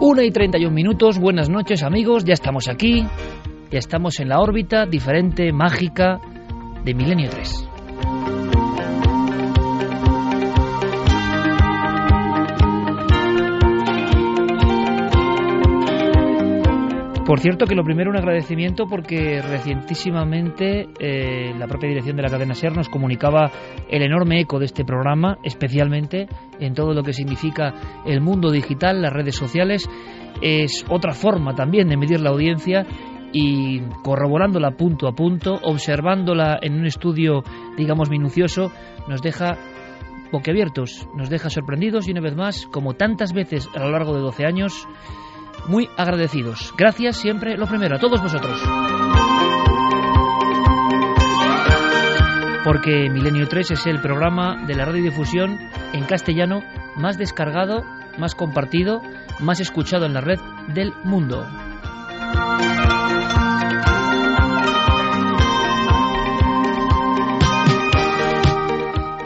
1:31, buenas noches amigos, ya estamos aquí, ya estamos en la órbita diferente, mágica de Milenio 3. Por cierto que lo primero un agradecimiento porque recientísimamente la propia dirección de la cadena SER nos comunicaba el enorme eco de este programa, especialmente en todo lo que significa el mundo digital, las redes sociales. Es otra forma también de medir la audiencia y corroborándola punto a punto, observándola en un estudio, digamos, minucioso, nos deja boquiabiertos, nos deja sorprendidos y una vez más, como tantas veces a lo largo de 12 años, muy agradecidos. Gracias siempre, lo primero, a todos vosotros. Porque Milenio 3 es el programa de la radiodifusión en castellano más descargado, más compartido, más escuchado en la red del mundo.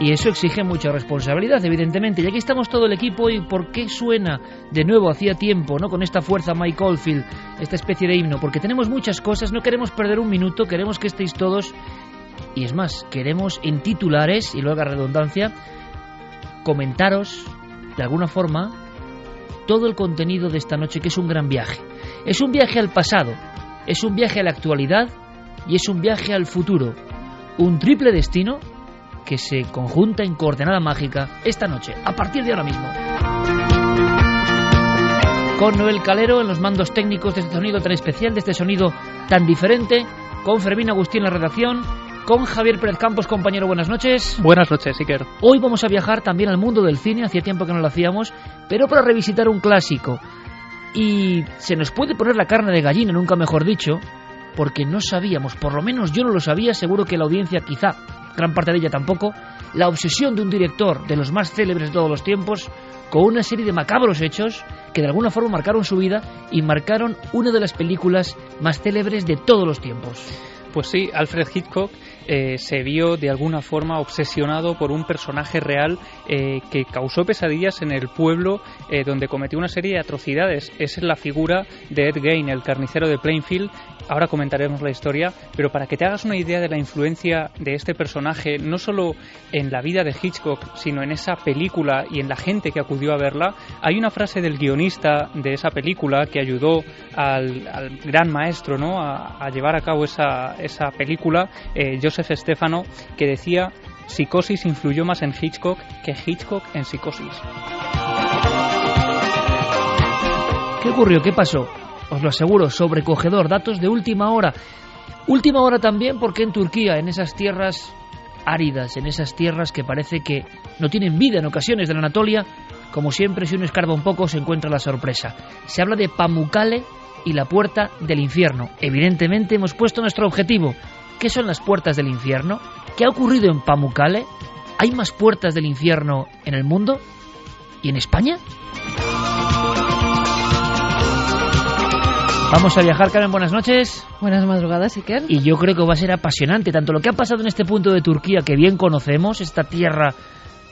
Y eso exige mucha responsabilidad, evidentemente. Y aquí estamos todo el equipo. ¿Y por qué suena de nuevo hacía tiempo, ¿no? Con esta fuerza Mike Oldfield, esta especie de himno? Porque tenemos muchas cosas, no queremos perder un minuto, queremos que estéis todos. Y es más, queremos en titulares, y luego a redundancia, comentaros, de alguna forma, todo el contenido de esta noche, que es un gran viaje. Es un viaje al pasado, es un viaje a la actualidad y es un viaje al futuro. Un triple destino que se conjunta en coordenada mágica esta noche, a partir de ahora mismo. Con Noel Calero en los mandos técnicos de este sonido tan especial, de este sonido tan diferente, con Fermín Agustín en la redacción, con Javier Pérez Campos, compañero, buenas noches. Buenas noches, Iker. Hoy vamos a viajar también al mundo del cine, hacía tiempo que no lo hacíamos, pero para revisitar un clásico. Y se nos puede poner la carne de gallina, nunca mejor dicho, porque no sabíamos, por lo menos yo no lo sabía, seguro que la audiencia quizá, gran parte de ella tampoco, la obsesión de un director de los más célebres de todos los tiempos, con una serie de macabros hechos que de alguna forma marcaron su vida y marcaron una de las películas más célebres de todos los tiempos. Pues sí, Alfred Hitchcock se vio de alguna forma obsesionado por un personaje real que causó pesadillas en el pueblo donde cometió una serie de atrocidades. Es la figura de Ed Gein, el carnicero de Plainfield. Ahora comentaremos la historia, pero para que te hagas una idea de la influencia de este personaje, no solo en la vida de Hitchcock, sino en esa película y en la gente que acudió a verla, hay una frase del guionista de esa película que ayudó al gran maestro, ¿no?, a llevar a cabo esa película, Joseph Stefano, que decía: Psicosis influyó más en Hitchcock que Hitchcock en Psicosis. ¿Qué ocurrió? ¿Qué pasó? Os lo aseguro, sobrecogedor, datos de última hora. Última hora también porque en Turquía, en esas tierras áridas, en esas tierras que parece que no tienen vida en ocasiones de la Anatolia, como siempre, si uno escarba un poco se encuentra la sorpresa. Se habla de Pamukkale y la puerta del infierno. Evidentemente hemos puesto nuestro objetivo. ¿Qué son las puertas del infierno? ¿Qué ha ocurrido en Pamukkale? ¿Hay más puertas del infierno en el mundo? ¿Y en España? Vamos a viajar, Carmen, buenas noches. Buenas madrugadas, Iker. Y yo creo que va a ser apasionante, tanto lo que ha pasado en este punto de Turquía, que bien conocemos, esta tierra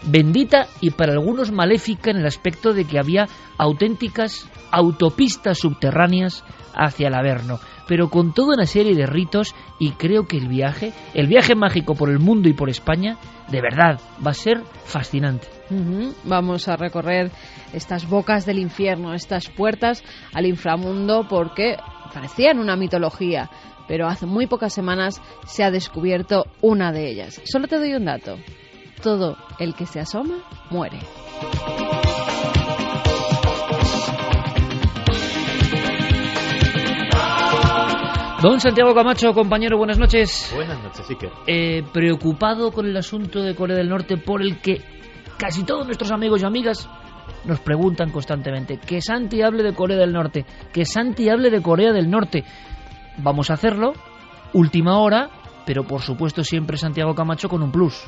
bendita y para algunos maléfica en el aspecto de que había auténticas autopistas subterráneas hacia el Averno, pero con toda una serie de ritos, y creo que el viaje mágico por el mundo y por España, de verdad, va a ser fascinante. Vamos a recorrer estas bocas del infierno, estas puertas al inframundo, porque parecían una mitología, pero hace muy pocas semanas se ha descubierto una de ellas. Solo te doy un dato: todo el que se asoma muere. Don Santiago Camacho, compañero, buenas noches. Buenas noches, Iker. Preocupado con el asunto de Corea del Norte, por el que casi todos nuestros amigos y amigas nos preguntan constantemente. Que Santi hable de Corea del Norte, que Santi hable de Corea del Norte. Vamos a hacerlo, última hora, pero por supuesto siempre Santiago Camacho con un plus.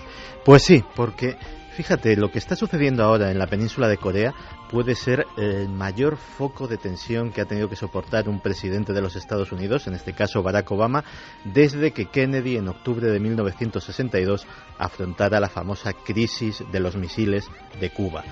Pues sí, porque fíjate, lo que está sucediendo ahora en la península de Corea puede ser el mayor foco de tensión que ha tenido que soportar un presidente de los Estados Unidos, en este caso Barack Obama, desde que Kennedy en octubre de 1962 afrontara la famosa crisis de los misiles de Cuba.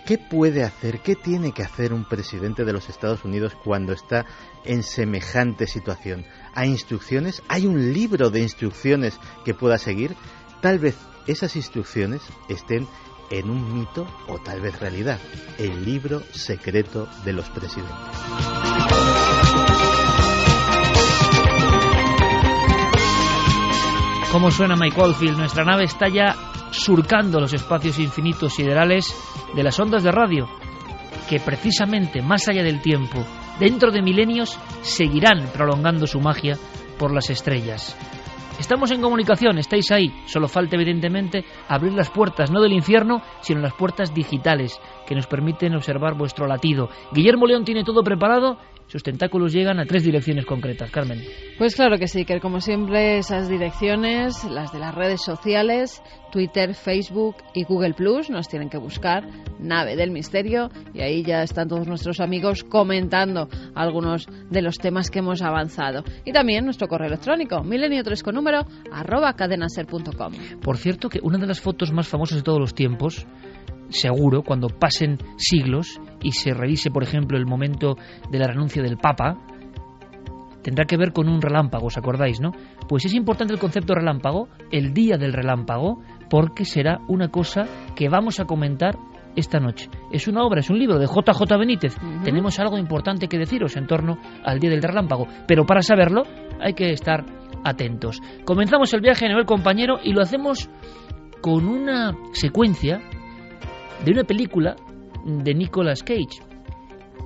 ¿Qué puede hacer, qué tiene que hacer un presidente de los Estados Unidos cuando está en semejante situación? ¿Hay instrucciones? ¿Hay un libro de instrucciones que pueda seguir? Tal vez esas instrucciones estén en un mito o tal vez realidad. El libro secreto de los presidentes. ¿Cómo suena Mike Oldfield? Nuestra nave está ya surcando los espacios infinitos siderales de las ondas de radio, que precisamente más allá del tiempo, dentro de milenios, seguirán prolongando su magia por las estrellas. Estamos en comunicación, estáis ahí, solo falta evidentemente abrir las puertas, no del infierno, sino las puertas digitales, que nos permiten observar vuestro latido. Guillermo León tiene todo preparado, sus tentáculos llegan a 3 direcciones concretas. Carmen. Pues claro que sí, que como siempre esas direcciones, las de las redes sociales, Twitter, Facebook y Google Plus, nos tienen que buscar, Nave del Misterio, y ahí ya están todos nuestros amigos comentando algunos de los temas que hemos avanzado. Y también nuestro correo electrónico, milenio3con número @cadenaser.com. Por cierto, que una de las fotos más famosas de todos los tiempos, seguro, cuando pasen siglos y se revise, por ejemplo, el momento de la renuncia del Papa, tendrá que ver con un relámpago, ¿os acordáis, no? Pues es importante el concepto relámpago, el día del relámpago, porque será una cosa que vamos a comentar esta noche. Es una obra, es un libro de J.J. Benítez. Tenemos algo importante que deciros en torno al día del relámpago, pero para saberlo hay que estar atentos. Comenzamos el viaje a nivel compañero y lo hacemos con una secuencia de una película de Nicolas Cage.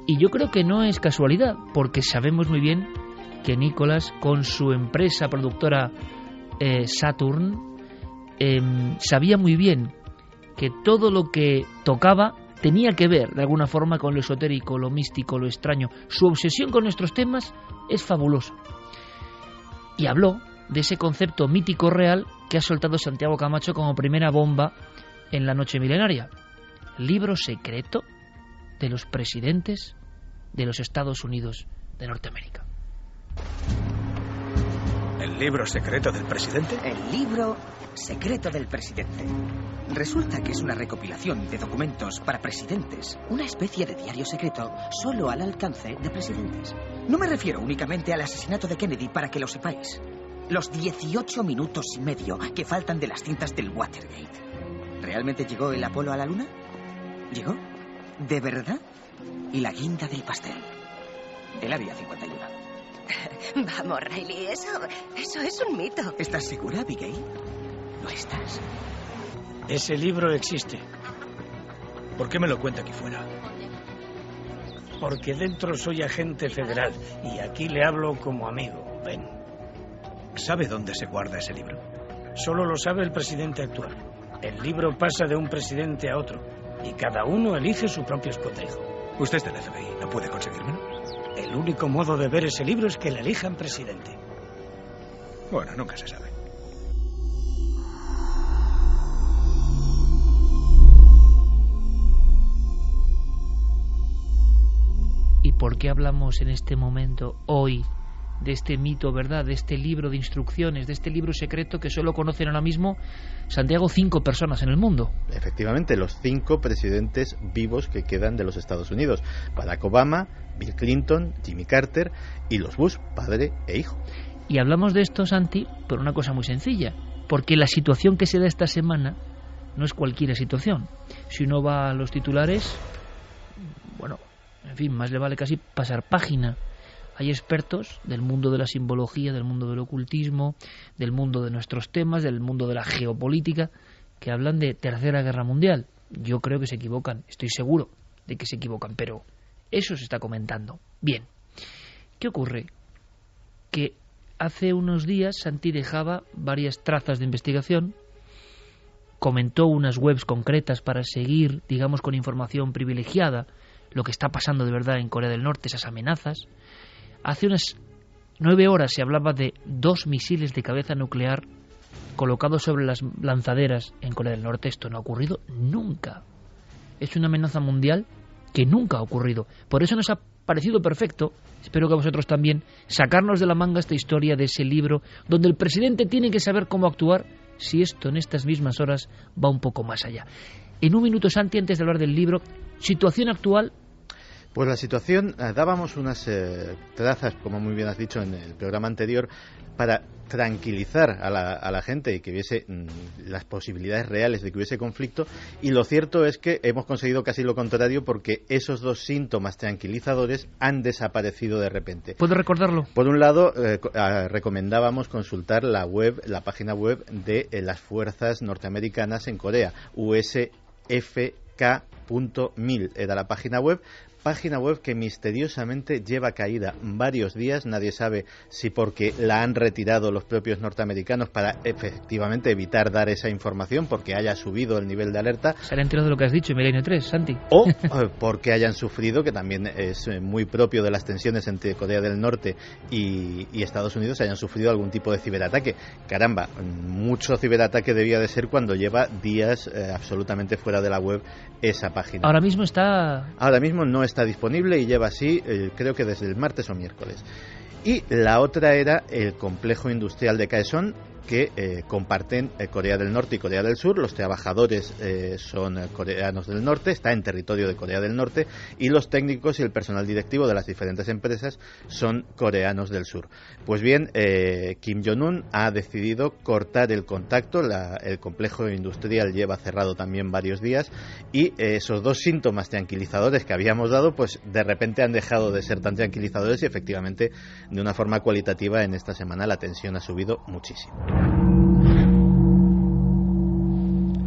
Y yo creo que no es casualidad, porque sabemos muy bien que Nicolas, con su empresa productora Saturn, sabía muy bien que todo lo que tocaba tenía que ver de alguna forma con lo esotérico, lo místico, lo extraño. Su obsesión con nuestros temas es fabulosa. Y habló de ese concepto mítico real que ha soltado Santiago Camacho como primera bomba en la noche milenaria. Libro secreto de los presidentes de los Estados Unidos de Norteamérica. ¿El libro secreto del presidente? El libro secreto del presidente. Resulta que es una recopilación de documentos para presidentes, una especie de diario secreto solo al alcance de presidentes. No me refiero únicamente al asesinato de Kennedy, para que lo sepáis. Los 18 minutos y medio que faltan de las cintas del Watergate. ¿Realmente llegó el Apolo a la Luna? ¿Llegó? ¿De verdad? Y la guinda del pastel. Del Área 51. Vamos, Riley, eso es un mito. ¿Estás segura, Abigail? ¿Lo estás? Ese libro existe. ¿Por qué me lo cuenta aquí fuera? Porque dentro soy agente federal y aquí le hablo como amigo. Ven. ¿Sabe dónde se guarda ese libro? Solo lo sabe el presidente actual. El libro pasa de un presidente a otro y cada uno elige su propio escondrijo. Usted es del FBI, ¿no puede conseguírmelo? El único modo de ver ese libro es que le elijan presidente. Bueno, nunca se sabe. ¿Y por qué hablamos en este momento, hoy, de este mito, verdad, de este libro de instrucciones, de este libro secreto que solo conocen ahora mismo, Santiago, 5 personas en el mundo? Efectivamente, los 5 presidentes vivos que quedan de los Estados Unidos: Barack Obama, Bill Clinton, Jimmy Carter y los Bush, padre e hijo. Y hablamos de esto, Santi, por una cosa muy sencilla, porque la situación que se da esta semana no es cualquier situación. Si uno va a los titulares, bueno, en fin, más le vale casi pasar página. Hay expertos del mundo de la simbología, del mundo del ocultismo, del mundo de nuestros temas, del mundo de la geopolítica, que hablan de Tercera Guerra Mundial. Yo creo que se equivocan, estoy seguro de que se equivocan, pero eso se está comentando. Bien, ¿qué ocurre? Que hace unos días Santi dejaba varias trazas de investigación, comentó unas webs concretas para seguir, digamos, con información privilegiada, lo que está pasando de verdad en Corea del Norte, esas amenazas. Hace unas 9 horas se hablaba de 2 misiles de cabeza nuclear colocados sobre las lanzaderas en Corea del Norte. Esto no ha ocurrido nunca. Es una amenaza mundial que nunca ha ocurrido. Por eso nos ha parecido perfecto, espero que a vosotros también, sacarnos de la manga esta historia de ese libro donde el presidente tiene que saber cómo actuar si esto en estas mismas horas va un poco más allá. En un minuto, Santi, antes de hablar del libro, situación actual. Pues la situación, dábamos unas trazas, como muy bien has dicho en el programa anterior, para tranquilizar a la gente y que hubiese las posibilidades reales de que hubiese conflicto, y lo cierto es que hemos conseguido casi lo contrario, porque esos dos síntomas tranquilizadores han desaparecido de repente. ¿Puedo recordarlo? Por un lado, recomendábamos consultar la página web de las fuerzas norteamericanas en Corea, usfk.mil era la página web que misteriosamente lleva caída varios días. Nadie sabe si porque la han retirado los propios norteamericanos para efectivamente evitar dar esa información, porque haya subido el nivel de alerta. Se han enterado de lo que has dicho en Milenio 3, Santi. O porque hayan sufrido, que también es muy propio de las tensiones entre Corea del Norte y Estados Unidos, hayan sufrido algún tipo de ciberataque. Caramba, mucho ciberataque debía de ser cuando lleva días absolutamente fuera de la web esa página. Ahora mismo no está disponible y lleva así, creo que desde el martes o miércoles. Y la otra era el complejo industrial de Kaesong, que comparten Corea del Norte y Corea del Sur. Los trabajadores son coreanos del norte, está en territorio de Corea del Norte, y los técnicos y el personal directivo de las diferentes empresas son coreanos del sur. Pues bien, Kim Jong-un ha decidido cortar el contacto. El complejo industrial lleva cerrado también varios días, y esos dos síntomas tranquilizadores que habíamos dado, pues de repente han dejado de ser tan tranquilizadores, y efectivamente de una forma cualitativa en esta semana la tensión ha subido muchísimo.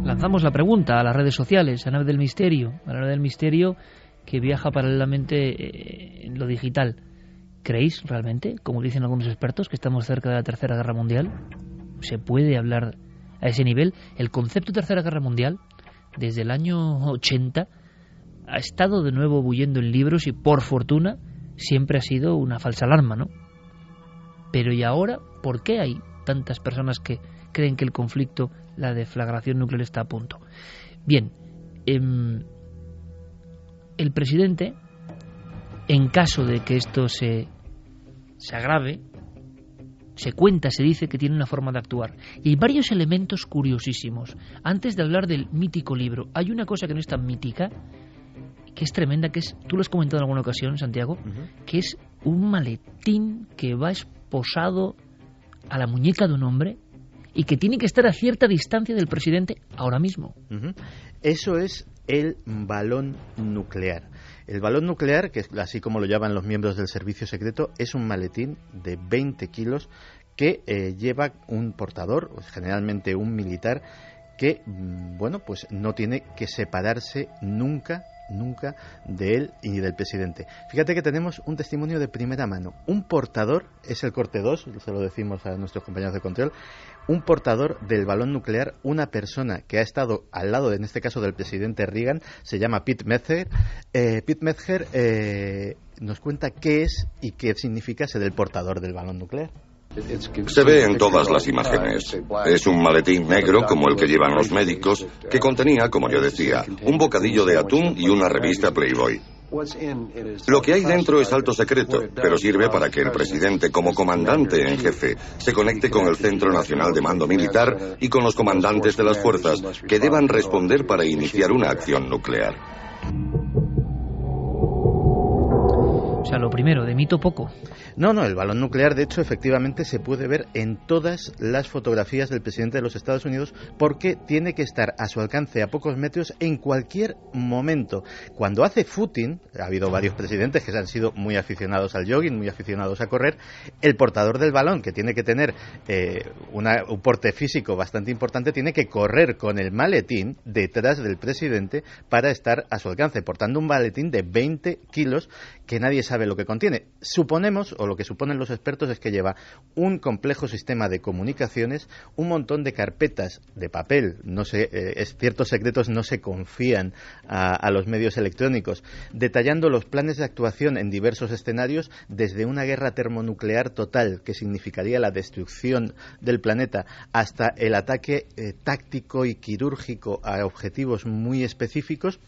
Lanzamos la pregunta a las redes sociales, a la nave del misterio que viaja paralelamente en lo digital. ¿Creéis realmente, como dicen algunos expertos, que estamos cerca de la Tercera Guerra Mundial? ¿Se puede hablar a ese nivel? El concepto de Tercera Guerra Mundial, desde el año 80, ha estado de nuevo bulliendo en libros, y por fortuna siempre ha sido una falsa alarma, ¿no? Pero ¿y ahora por qué hay tantas personas que creen que el conflicto, la deflagración nuclear, está a punto? Bien, el presidente, en caso de que esto se agrave, se dice que tiene una forma de actuar. Y hay varios elementos curiosísimos. Antes de hablar del mítico libro, hay una cosa que no es tan mítica, que es tremenda, que es, tú lo has comentado en alguna ocasión, Santiago, que es un maletín que va esposado a la muñeca de un hombre y que tiene que estar a cierta distancia del presidente ahora mismo. Eso es el balón nuclear. El balón nuclear, que es así como lo llaman los miembros del servicio secreto, es un maletín de 20 kilos que lleva un portador, generalmente un militar, que pues no tiene que separarse nunca de él y del presidente. Fíjate que tenemos un testimonio de primera mano. Un portador, es el corte 2, se lo decimos a nuestros compañeros de control, un portador del balón nuclear, una persona que ha estado al lado, en este caso del presidente Reagan, se llama Pete Metzger. Pete Metzger nos cuenta qué es y qué significa ser el portador del balón nuclear. Se ve en todas las imágenes. Es un maletín negro como el que llevan los médicos, que contenía, como yo decía, un bocadillo de atún y una revista Playboy. Lo que hay dentro es alto secreto, pero sirve para que el presidente, como comandante en jefe, se conecte con el Centro Nacional de Mando Militar y con los comandantes de las fuerzas que deban responder para iniciar una acción nuclear. O sea, lo primero, de mito poco. No, el balón nuclear, de hecho, efectivamente se puede ver en todas las fotografías del presidente de los Estados Unidos, porque tiene que estar a su alcance a pocos metros en cualquier momento. Cuando hace footing, ha habido varios presidentes que han sido muy aficionados al jogging, muy aficionados a correr, el portador del balón, que tiene que tener un porte físico bastante importante, tiene que correr con el maletín detrás del presidente para estar a su alcance, portando un maletín de 20 kilos que nadie sabe lo que contiene. Suponemos, o lo que suponen los expertos, es que lleva un complejo sistema de comunicaciones, un montón de carpetas de papel, ciertos secretos no se confían a los medios electrónicos, detallando los planes de actuación en diversos escenarios, desde una guerra termonuclear total, que significaría la destrucción del planeta, hasta el ataque táctico y quirúrgico a objetivos muy específicos.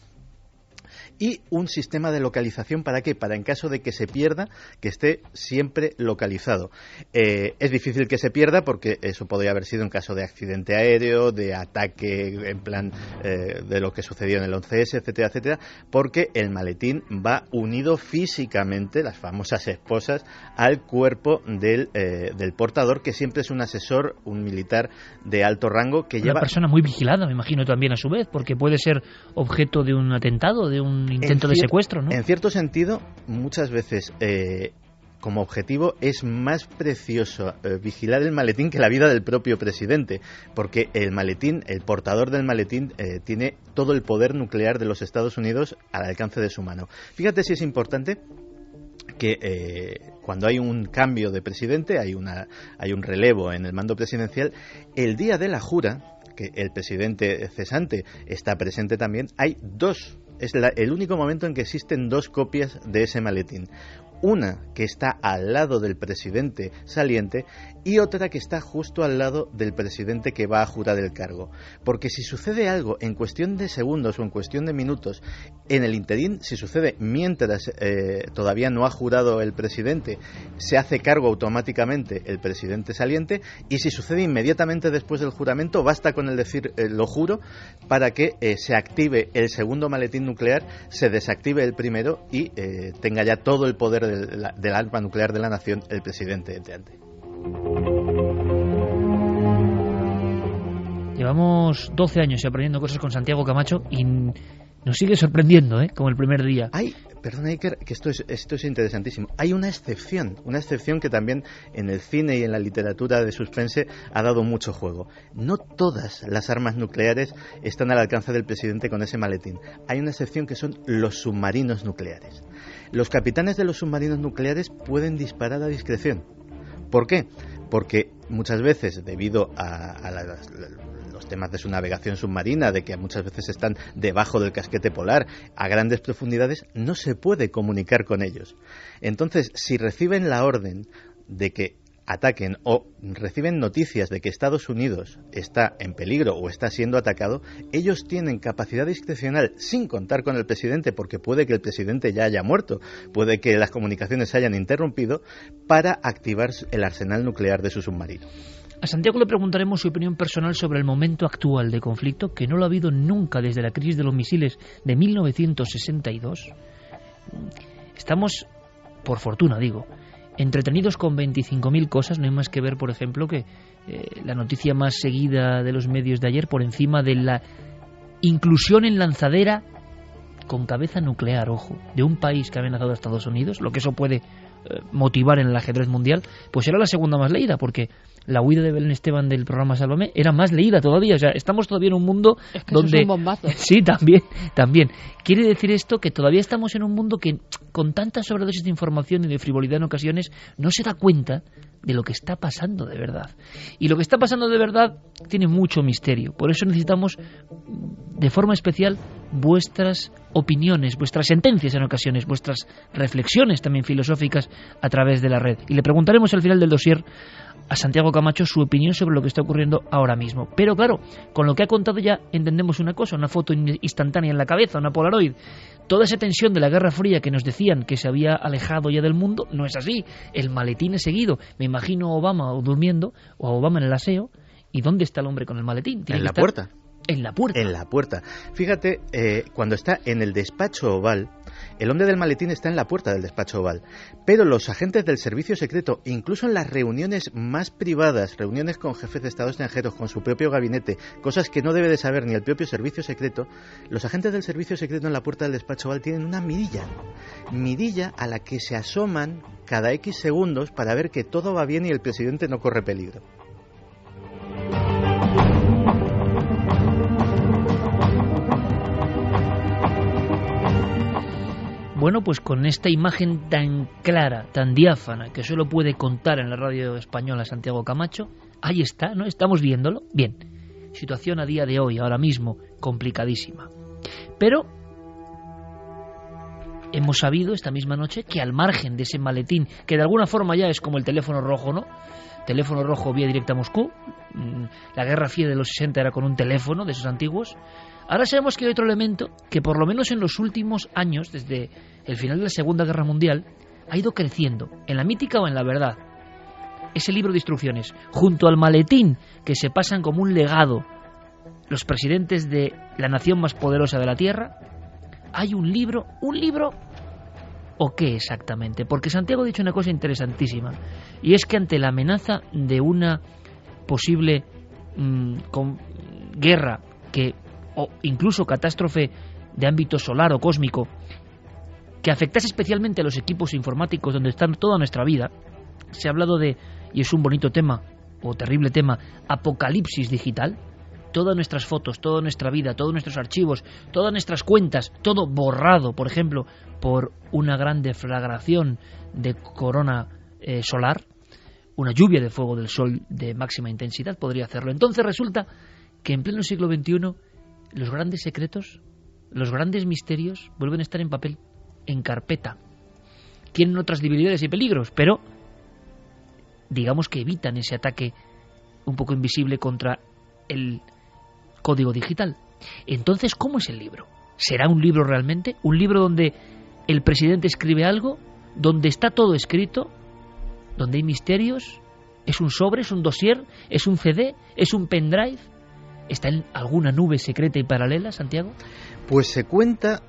y un sistema de localización. ¿Para qué? Para en caso de que se pierda, que esté siempre localizado. Es difícil que se pierda porque eso podría haber sido en caso de accidente aéreo, de ataque en plan de lo que sucedió en el 11S, etcétera, etcétera, porque el maletín va unido físicamente, las famosas esposas, al cuerpo del portador, que siempre es un asesor, un militar de alto rango que lleva... Una persona muy vigilada, me imagino también a su vez, porque puede ser objeto de un atentado, de un intento de secuestro, ¿no? En cierto sentido, muchas veces... como objetivo es más precioso vigilar el maletín que la vida del propio presidente, porque el maletín, el portador del maletín, tiene todo el poder nuclear de los Estados Unidos al alcance de su mano. Fíjate si es importante que cuando hay un cambio de presidente, hay un relevo en el mando presidencial, el día de la jura, que el presidente cesante está presente también, hay dos. Es el único momento en que existen dos copias de ese maletín. Una que está al lado del presidente saliente y otra que está justo al lado del presidente que va a jurar el cargo. Porque si sucede algo en cuestión de segundos o en cuestión de minutos, en el interín, si sucede mientras todavía no ha jurado el presidente, se hace cargo automáticamente el presidente saliente, y si sucede inmediatamente después del juramento, basta con el decir lo juro para que se active el segundo maletín nuclear, se desactive el primero y tenga ya todo el poder del arma nuclear de la nación el presidente entrante. Llevamos 12 años aprendiendo cosas con Santiago Camacho y nos sigue sorprendiendo, como el primer día. Perdona, Iker, que esto es interesantísimo. Hay una excepción que también en el cine y en la literatura de suspense ha dado mucho juego. No todas las armas nucleares están al alcance del presidente con ese maletín. Hay una excepción que son los submarinos nucleares. Los capitanes de los submarinos nucleares pueden disparar a discreción. ¿Por qué? Porque muchas veces, debido a los temas de su navegación submarina, de que muchas veces están debajo del casquete polar, a grandes profundidades, no se puede comunicar con ellos. Entonces, si reciben la orden de que ataquen o reciben noticias de que Estados Unidos está en peligro o está siendo atacado, ellos tienen capacidad discrecional sin contar con el presidente, porque puede que el presidente ya haya muerto, puede que las comunicaciones se hayan interrumpido, para activar el arsenal nuclear de su submarino. A Santiago le preguntaremos su opinión personal sobre el momento actual de conflicto, que no lo ha habido nunca desde la crisis de los misiles de 1962. Estamos, por fortuna digo, entretenidos con 25.000 cosas. No hay más que ver, por ejemplo, que la noticia más seguida de los medios de ayer, por encima de la inclusión en lanzadera con cabeza nuclear, ojo, de un país que ha amenazado a Estados Unidos, lo que eso puede motivar en el ajedrez mundial, pues era la segunda más leída, porque la huida de Belén Esteban del programa Sálvame era más leída todavía. O sea, estamos todavía en un mundo donde... Eso es un bombazo. Sí, también. Quiere decir esto que todavía estamos en un mundo que, con tanta sobredosis de información y de frivolidad en ocasiones, no se da cuenta de lo que está pasando de verdad. Y lo que está pasando de verdad tiene mucho misterio. Por eso necesitamos, de forma especial, vuestras opiniones, vuestras sentencias en ocasiones, vuestras reflexiones también filosóficas a través de la red. Y le preguntaremos al final del dossier a Santiago Camacho su opinión sobre lo que está ocurriendo ahora mismo. Pero claro, con lo que ha contado ya entendemos una cosa, una foto instantánea en la cabeza, una Polaroid. Toda esa tensión de la Guerra Fría que nos decían que se había alejado ya del mundo, no es así. El maletín es seguido. Me imagino a Obama durmiendo, o a Obama en el aseo. ¿Y dónde está el hombre con el maletín? En la puerta. En la puerta. En la puerta. Fíjate, cuando está en el despacho oval, el hombre del maletín está en la puerta del despacho oval. Pero los agentes del servicio secreto, incluso en las reuniones más privadas, reuniones con jefes de Estado extranjeros, con su propio gabinete, cosas que no debe de saber ni el propio servicio secreto, los agentes del servicio secreto en la puerta del despacho oval tienen una mirilla a la que se asoman cada X segundos para ver que todo va bien y el presidente no corre peligro. Bueno, pues con esta imagen tan clara, tan diáfana, que solo puede contar en la radio española Santiago Camacho, ahí está, ¿no? Estamos viéndolo. Bien, situación a día de hoy, ahora mismo, complicadísima. Pero hemos sabido esta misma noche que al margen de ese maletín, que de alguna forma ya es como el teléfono rojo, ¿no? Teléfono rojo vía directa a Moscú. La Guerra Fría de los 60 era con un teléfono de esos antiguos. Ahora sabemos que hay otro elemento que por lo menos en los últimos años, desde el final de la Segunda Guerra Mundial, ha ido creciendo, en la mítica o en la verdad. Ese libro de instrucciones, junto al maletín que se pasan como un legado los presidentes de la nación más poderosa de la Tierra, hay un libro, ¿o qué exactamente? Porque Santiago ha dicho una cosa interesantísima, y es que ante la amenaza de una posible guerra o incluso catástrofe de ámbito solar o cósmico que afectase especialmente a los equipos informáticos donde está toda nuestra vida, se ha hablado de, y es un bonito tema o terrible tema, apocalipsis digital. Todas nuestras fotos, toda nuestra vida, todos nuestros archivos, todas nuestras cuentas, todo borrado, por ejemplo, por una gran deflagración de corona solar, una lluvia de fuego del sol de máxima intensidad podría hacerlo. Entonces resulta que en pleno siglo XXI los grandes secretos, los grandes misterios vuelven a estar en papel, en carpeta. Tienen otras debilidades y peligros, pero digamos que evitan ese ataque un poco invisible contra el código digital. Entonces, ¿cómo es el libro? ¿Será un libro realmente? ¿Un libro donde el presidente escribe algo? ¿Donde está todo escrito? ¿Donde hay misterios? ¿Es un sobre? ¿Es un dossier? ¿Es un CD? ¿Es un pendrive? ¿Está en alguna nube secreta y paralela, Santiago? Pues se cuenta,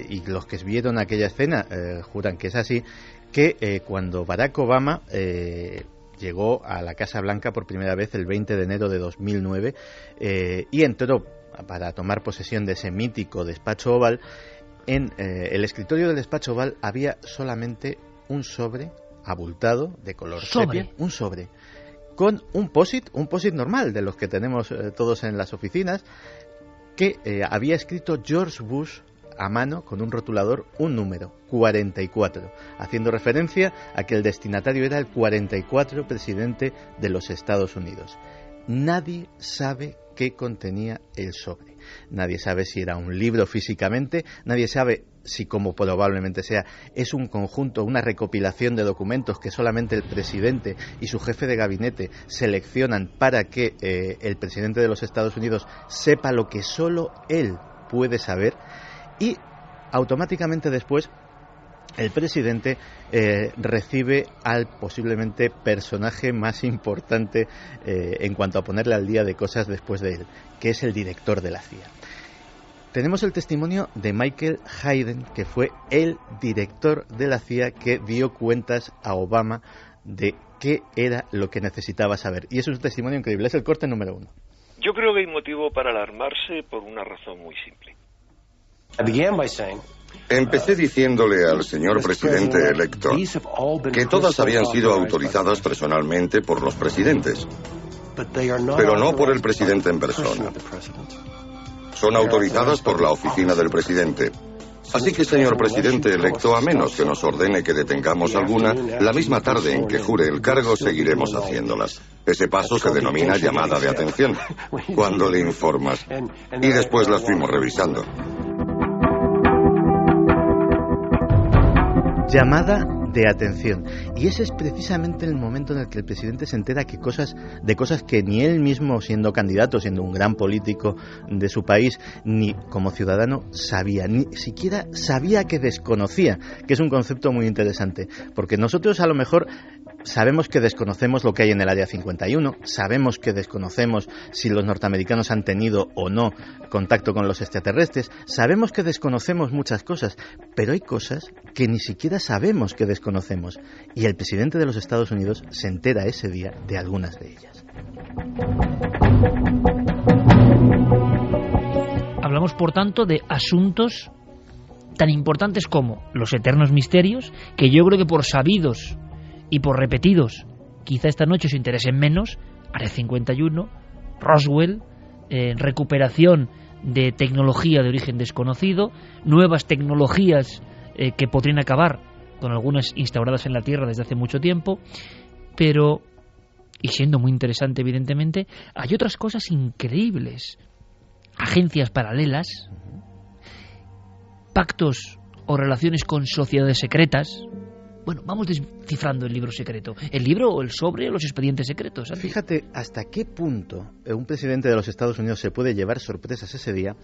y los que vieron aquella escena juran que es así, que cuando Barack Obama llegó a la Casa Blanca por primera vez el 20 de enero de 2009 y entró para tomar posesión de ese mítico despacho oval, en el escritorio del despacho oval había solamente un sobre abultado de color sepia, un sobre con un POSIT normal de los que tenemos todos en las oficinas, que había escrito George Bush a mano con un rotulador un número, 44, haciendo referencia a que el destinatario era el 44 presidente de los Estados Unidos. Nadie sabe qué contenía el sobre. Nadie sabe si era un libro físicamente, nadie sabe si, como probablemente sea, es un conjunto, una recopilación de documentos que solamente el presidente y su jefe de gabinete seleccionan para que el presidente de los Estados Unidos sepa lo que solo él puede saber, y automáticamente después el presidente recibe al posiblemente personaje más importante en cuanto a ponerle al día de cosas después de él, que es el director de la CIA. Tenemos el testimonio de Michael Hayden, que fue el director de la CIA que dio cuentas a Obama de qué era lo que necesitaba saber. Y es un testimonio increíble, es el corte número 1. Yo creo que hay motivo para alarmarse por una razón muy simple. Empecé diciéndole al señor presidente electo que todas habían sido autorizadas personalmente por los presidentes, pero no por el presidente en persona. Son autorizadas por la oficina del presidente. Así que, señor presidente electo, a menos que nos ordene que detengamos alguna, la misma tarde en que jure el cargo seguiremos haciéndolas. Ese paso se denomina llamada de atención, cuando le informas. Y después las fuimos revisando. Llamada de atención. Y ese es precisamente el momento en el que el presidente se entera de cosas que ni él mismo, siendo candidato, siendo un gran político de su país, ni como ciudadano sabía, ni siquiera sabía que desconocía, que es un concepto muy interesante, porque nosotros a lo mejor sabemos que desconocemos lo que hay en el Área 51, sabemos que desconocemos si los norteamericanos han tenido o no contacto con los extraterrestres, sabemos que desconocemos muchas cosas, pero hay cosas que ni siquiera sabemos que desconocemos, y el presidente de los Estados Unidos se entera ese día de algunas de ellas. Hablamos, por tanto, de asuntos tan importantes como los eternos misterios, que yo creo que por sabidos y por repetidos, quizá esta noche os interesen menos: Área 51, Roswell, recuperación de tecnología de origen desconocido, nuevas tecnologías que podrían acabar con algunas instauradas en la Tierra desde hace mucho tiempo, pero, y siendo muy interesante evidentemente, hay otras cosas increíbles: agencias paralelas, pactos o relaciones con sociedades secretas. Bueno, vamos descifrando el libro secreto. ¿El libro o el sobre o los expedientes secretos? Santi? Fíjate hasta qué punto un presidente de los Estados Unidos se puede llevar sorpresas ese día,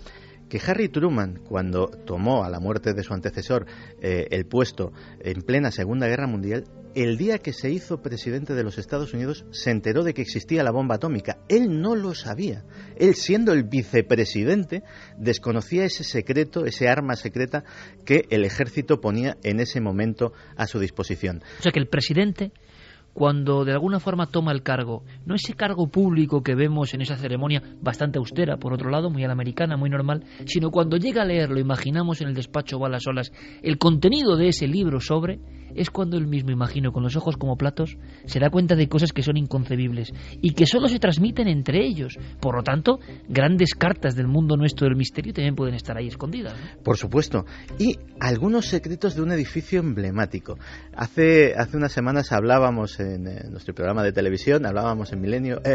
que Harry Truman, cuando tomó a la muerte de su antecesor el puesto en plena Segunda Guerra Mundial, el día que se hizo presidente de los Estados Unidos se enteró de que existía la bomba atómica. Él no lo sabía. Él, siendo el vicepresidente, desconocía ese secreto, ese arma secreta que el ejército ponía en ese momento a su disposición. O sea que el presidente, cuando de alguna forma toma el cargo, no ese cargo público que vemos en esa ceremonia bastante austera, por otro lado, muy a la americana, muy normal, sino cuando llega a leerlo, imaginamos en el despacho va a las olas, el contenido de ese libro sobre, es cuando él mismo, imagino, con los ojos como platos, se da cuenta de cosas que son inconcebibles y que solo se transmiten entre ellos. Por lo tanto, grandes cartas del mundo nuestro del misterio también pueden estar ahí escondidas, ¿no? Por supuesto. Y algunos secretos de un edificio emblemático. Hace unas semanas hablábamos en nuestro programa de televisión, hablábamos en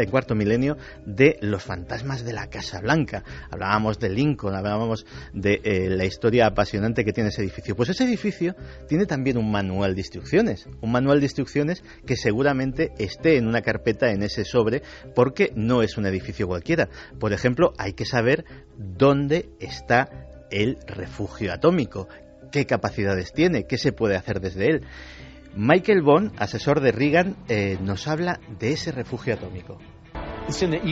Cuarto Milenio, de los fantasmas de la Casa Blanca. Hablábamos de Lincoln, hablábamos de la historia apasionante que tiene ese edificio. Pues ese edificio tiene también un manual de instrucciones que seguramente esté en una carpeta en ese sobre, porque no es un edificio cualquiera. Por ejemplo, hay que saber dónde está el refugio atómico, qué capacidades tiene, qué se puede hacer desde él. Michael Bond, asesor de Reagan, nos habla de ese refugio atómico.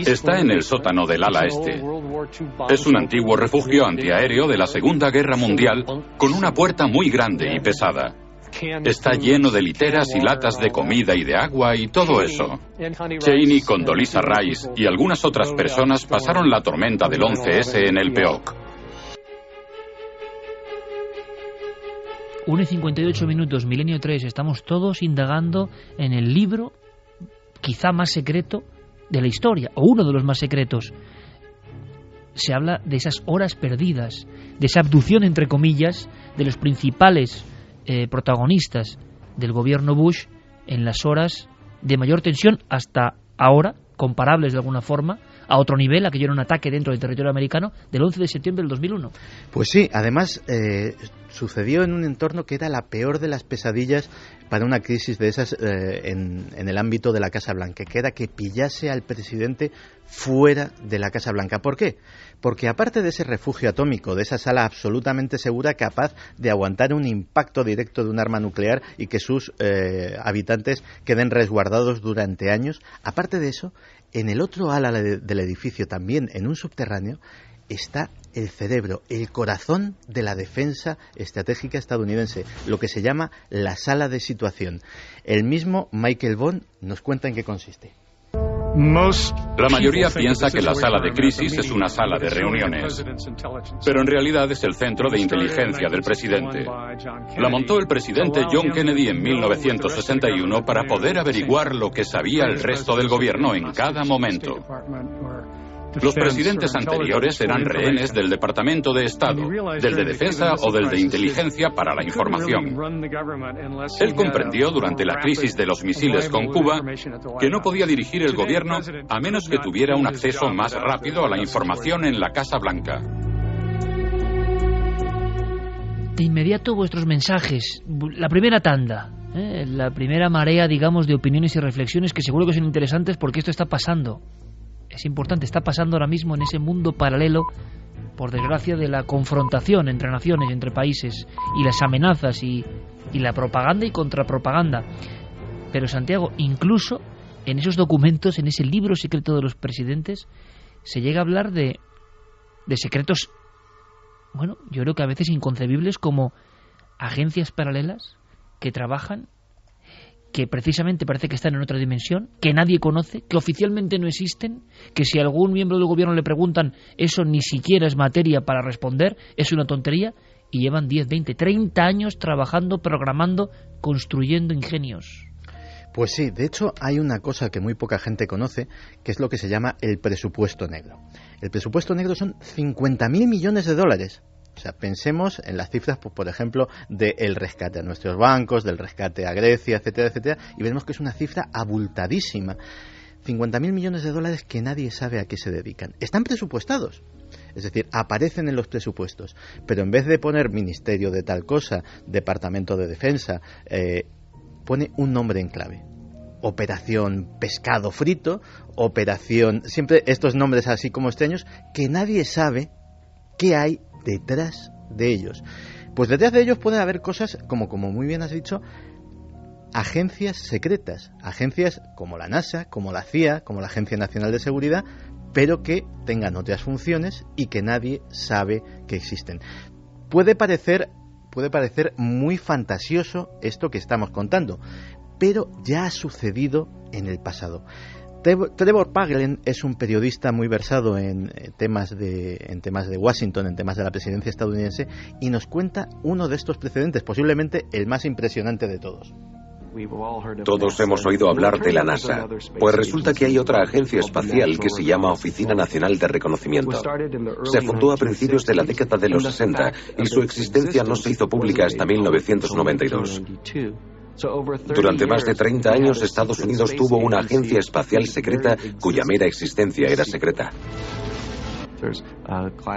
Está en el sótano del ala este. Es un antiguo refugio antiaéreo de la Segunda Guerra Mundial, con una puerta muy grande y pesada. Está lleno de literas y latas de comida y de agua y todo eso. Cheney, Condoleezza Rice y algunas otras personas pasaron la tormenta del 11S en el PEOC. 1:58, Milenio 3, estamos todos indagando en el libro quizá más secreto de la historia, o uno de los más secretos. Se habla de esas horas perdidas, de esa abducción, entre comillas, de los principales protagonistas del gobierno Bush en las horas de mayor tensión hasta ahora, comparables de alguna forma, a otro nivel, aquello era un ataque dentro del territorio americano, del 11 de septiembre del 2001. Pues sí, además sucedió en un entorno que era la peor de las pesadillas para una crisis de esas en el ámbito de la Casa Blanca, que era que pillase al presidente fuera de la Casa Blanca. ¿Por qué? Porque aparte de ese refugio atómico, de esa sala absolutamente segura, capaz de aguantar un impacto directo de un arma nuclear y que sus habitantes queden resguardados durante años, aparte de eso, en el otro ala del edificio, también en un subterráneo, está el cerebro, el corazón de la defensa estratégica estadounidense, lo que se llama la sala de situación. El mismo Michael Bond nos cuenta en qué consiste. La mayoría piensa que la sala de crisis es una sala de reuniones, pero en realidad es el centro de inteligencia del presidente. La montó el presidente John Kennedy en 1961 para poder averiguar lo que sabía el resto del gobierno en cada momento. Los presidentes anteriores eran rehenes del Departamento de Estado, del de Defensa o del de Inteligencia para la información. Él comprendió durante la crisis de los misiles con Cuba que no podía dirigir el gobierno a menos que tuviera un acceso más rápido a la información en la Casa Blanca. De inmediato vuestros mensajes, la primera tanda, la primera marea, digamos, de opiniones y reflexiones que seguro que son interesantes porque esto está pasando. Es importante, está pasando ahora mismo en ese mundo paralelo, por desgracia, de la confrontación entre naciones, entre países, y las amenazas y la propaganda y contrapropaganda. Pero Santiago, incluso en esos documentos, en ese libro secreto de los presidentes, se llega a hablar de secretos, bueno, yo creo que a veces inconcebibles, como agencias paralelas que trabajan, que precisamente parece que están en otra dimensión, que nadie conoce, que oficialmente no existen, que si a algún miembro del gobierno le preguntan, eso ni siquiera es materia para responder, es una tontería, y llevan 10, 20, 30 años trabajando, programando, construyendo ingenios. Pues sí, de hecho hay una cosa que muy poca gente conoce, que es lo que se llama el presupuesto negro. El presupuesto negro son 50.000 millones de dólares. O sea, pensemos en las cifras, pues, por ejemplo, del rescate a nuestros bancos, del rescate a Grecia, etcétera, etcétera, y vemos que es una cifra abultadísima. 50.000 millones de dólares que nadie sabe a qué se dedican. Están presupuestados. Es decir, aparecen en los presupuestos, pero en vez de poner Ministerio de tal cosa, Departamento de Defensa, pone un nombre en clave. Operación Pescado Frito, Operación... Siempre estos nombres así como extraños que nadie sabe qué hay detrás de ellos. Pues detrás de ellos pueden haber cosas como muy bien has dicho, agencias secretas, agencias como la NASA, como la CIA, como la Agencia Nacional de Seguridad, pero que tengan otras funciones y que nadie sabe que existen. Puede parecer muy fantasioso esto que estamos contando, pero ya ha sucedido en el pasado. Trevor Paglen es un periodista muy versado en temas de Washington, en temas de la presidencia estadounidense, y nos cuenta uno de estos precedentes, posiblemente el más impresionante de todos. Todos hemos oído hablar de la NASA, pues resulta que hay otra agencia espacial que se llama Oficina Nacional de Reconocimiento. Se fundó a principios de la década de los 60 y su existencia no se hizo pública hasta 1992. Durante más de 30 años, Estados Unidos tuvo una agencia espacial secreta cuya mera existencia era secreta.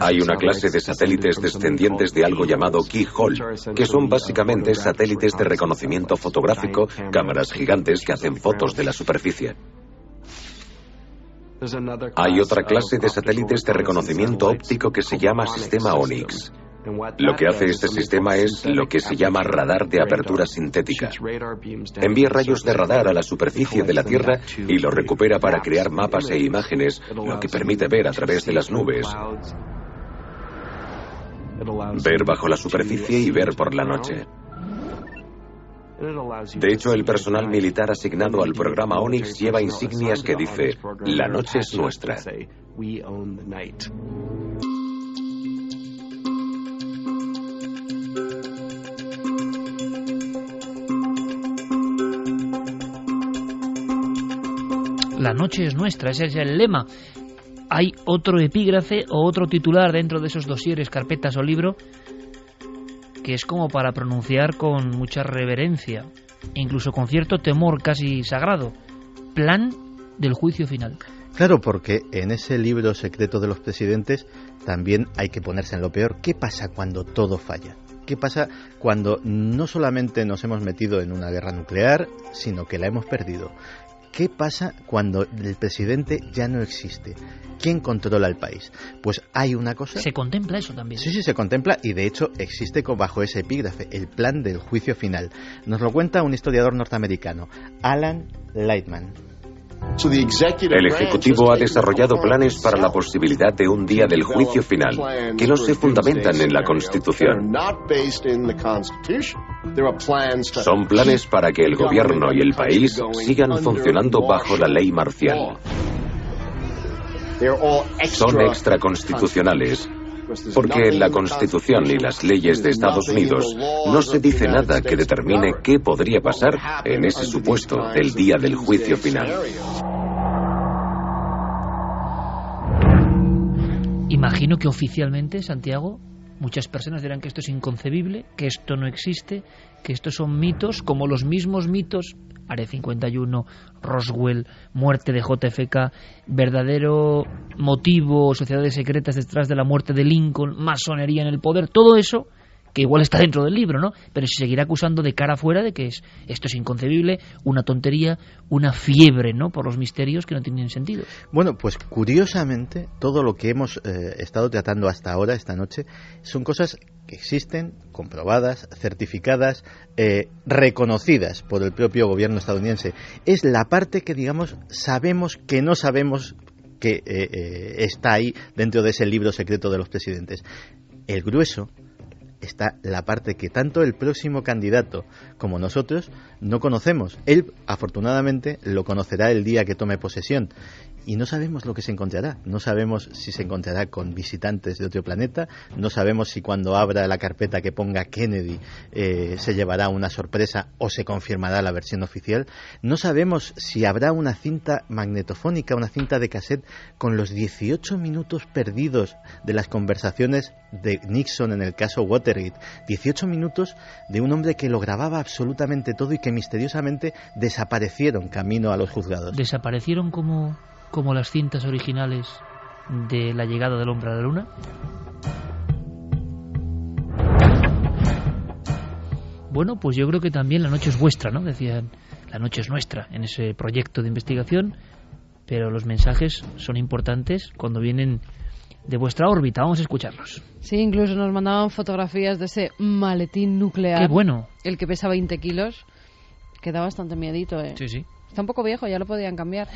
Hay una clase de satélites descendientes de algo llamado Keyhole, que son básicamente satélites de reconocimiento fotográfico, cámaras gigantes que hacen fotos de la superficie. Hay otra clase de satélites de reconocimiento óptico que se llama sistema Onyx. Lo que hace este sistema es lo que se llama radar de apertura sintética. Envía rayos de radar a la superficie de la Tierra y lo recupera para crear mapas e imágenes, lo que permite ver a través de las nubes, ver bajo la superficie y ver por la noche. De hecho, el personal militar asignado al programa Onyx lleva insignias que dice: "La noche es nuestra". La noche es nuestra, ese es el lema. Hay otro epígrafe o otro titular dentro de esos dosieres, carpetas o libro que es como para pronunciar con mucha reverencia, incluso con cierto temor casi sagrado: Plan del juicio final. Claro, porque en ese libro secreto de los presidentes también hay que ponerse en lo peor. ¿Qué pasa cuando todo falla? ¿Qué pasa cuando no solamente nos hemos metido en una guerra nuclear, sino que la hemos perdido? ¿Qué pasa cuando el presidente ya no existe? ¿Quién controla el país? Pues hay una cosa... ¿Se contempla eso también? Sí, se contempla, y de hecho existe bajo ese epígrafe, el plan del juicio final. Nos lo cuenta un historiador norteamericano, Alan Lightman. El Ejecutivo ha desarrollado planes para la posibilidad de un día del juicio final, que no se fundamentan en la Constitución. Son planes para que el gobierno y el país sigan funcionando bajo la ley marcial. Son extraconstitucionales, porque en la Constitución y las leyes de Estados Unidos no se dice nada que determine qué podría pasar en ese supuesto del día del juicio final. Imagino que oficialmente, Santiago, muchas personas dirán que esto es inconcebible, que esto no existe, que estos son mitos, como los mismos mitos, Área 51, Roswell, muerte de JFK, verdadero motivo, sociedades secretas detrás de la muerte de Lincoln, masonería en el poder, todo eso, que igual está dentro del libro, ¿no? Pero se seguirá acusando de cara afuera de que esto es inconcebible, una tontería, una fiebre, ¿no?, por los misterios que no tienen sentido. Bueno, pues curiosamente, todo lo que hemos estado tratando hasta ahora, esta noche, son cosas que existen, comprobadas, certificadas, reconocidas por el propio gobierno estadounidense. Es la parte que, digamos, sabemos que no sabemos que está ahí dentro de ese libro secreto de los presidentes. El grueso está la parte que tanto el próximo candidato como nosotros no conocemos. Él, afortunadamente, lo conocerá el día que tome posesión. Y no sabemos lo que se encontrará. No sabemos si se encontrará con visitantes de otro planeta. No sabemos si cuando abra la carpeta que ponga Kennedy se llevará una sorpresa o se confirmará la versión oficial. No sabemos si habrá una cinta magnetofónica, una cinta de cassette con los 18 minutos perdidos de las conversaciones de Nixon en el caso Watergate. 18 minutos de un hombre que lo grababa absolutamente todo y que misteriosamente desaparecieron camino a los juzgados. ¿Desaparecieron como las cintas originales de la llegada del hombre a la Luna? Bueno, pues yo creo que también la noche es vuestra, ¿no? Decían, la noche es nuestra en ese proyecto de investigación, pero los mensajes son importantes cuando vienen de vuestra órbita. Vamos a escucharlos. Sí, incluso nos mandaban fotografías de ese maletín nuclear. ¡Qué bueno! El que pesa 20 kilos. Que da bastante miedito, ¿eh? Sí, sí. Está un poco viejo, ya lo podían cambiar.